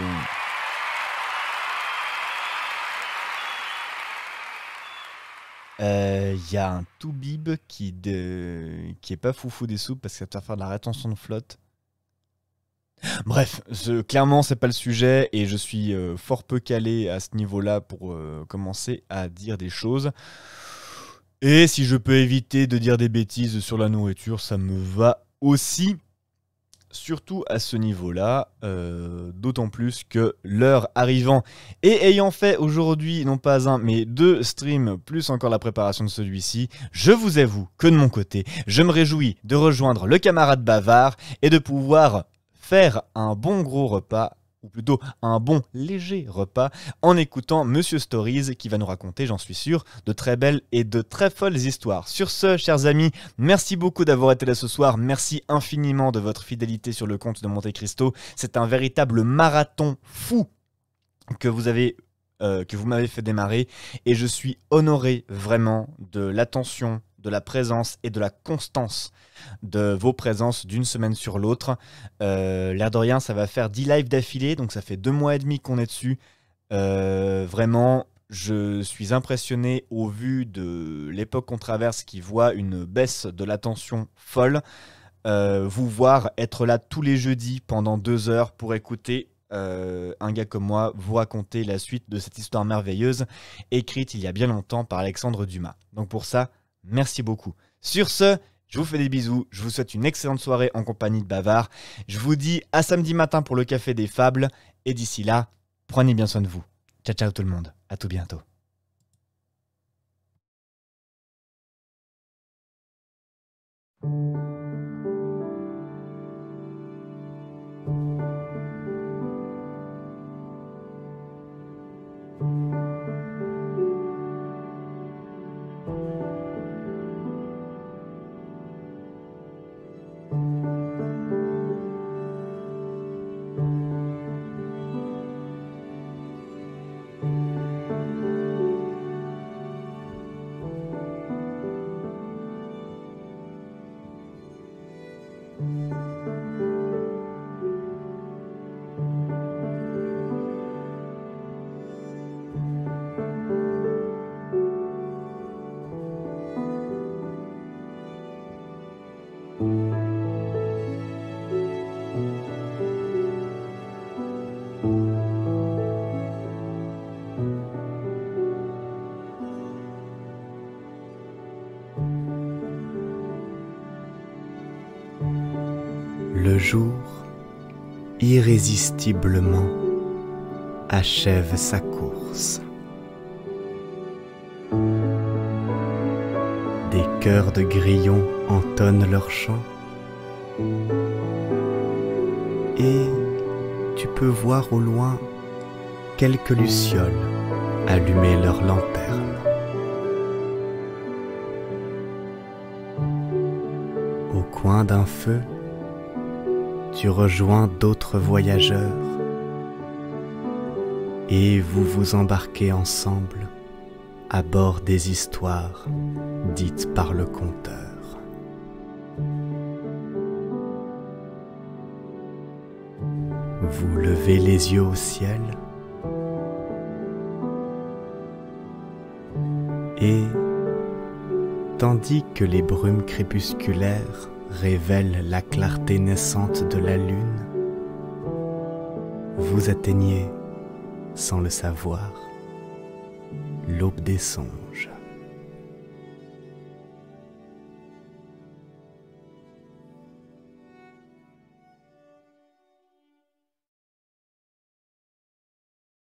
y a un Toubib qui est pas foufou des soupes parce que ça va faire de la rétention de flotte. Bref, clairement c'est pas le sujet et je suis fort peu calé à ce niveau-là pour commencer à dire des choses. Et si je peux éviter de dire des bêtises sur la nourriture, ça me va aussi. Surtout à ce niveau-là, d'autant plus que l'heure arrivant et ayant fait aujourd'hui non pas un mais 2 streams plus encore la préparation de celui-ci, je vous avoue que de mon côté, je me réjouis de rejoindre le camarade Bavard et de pouvoir faire un bon gros repas, ou plutôt un bon léger repas, en écoutant Monsieur Stories qui va nous raconter, j'en suis sûr, de très belles et de très folles histoires. Sur ce, chers amis, merci beaucoup d'avoir été là ce soir, merci infiniment de votre fidélité sur le compte de Monte Cristo. C'est un véritable marathon fou que vous m'avez fait démarrer et je suis honoré vraiment de l'attention, de la présence et de la constance de vos présences d'une semaine sur l'autre. L'air de rien, ça va faire 10 lives d'affilée, donc ça fait 2 mois et demi qu'on est dessus. Vraiment, je suis impressionné au vu de l'époque qu'on traverse qui voit une baisse de l'attention folle. Vous voir être là tous les jeudis pendant 2 heures pour écouter un gars comme moi vous raconter la suite de cette histoire merveilleuse écrite il y a bien longtemps par Alexandre Dumas. Donc pour ça, merci beaucoup. Sur ce, je vous fais des bisous, je vous souhaite une excellente soirée en compagnie de Bavard. Je vous dis à samedi matin pour le Café des Fables et d'ici là, prenez bien soin de vous. Ciao ciao tout le monde, à tout bientôt. Le jour, irrésistiblement, achève sa course. Des chœurs de grillons entonnent leur chant et tu peux voir au loin quelques lucioles allumer leurs lanternes. Au coin d'un feu, tu rejoins d'autres voyageurs et vous vous embarquez ensemble à bord des histoires dites par le conteur. Vous levez les yeux au ciel et, tandis que les brumes crépusculaires révèlent la clarté naissante de la lune, vous atteignez, sans le savoir, l'aube des songes.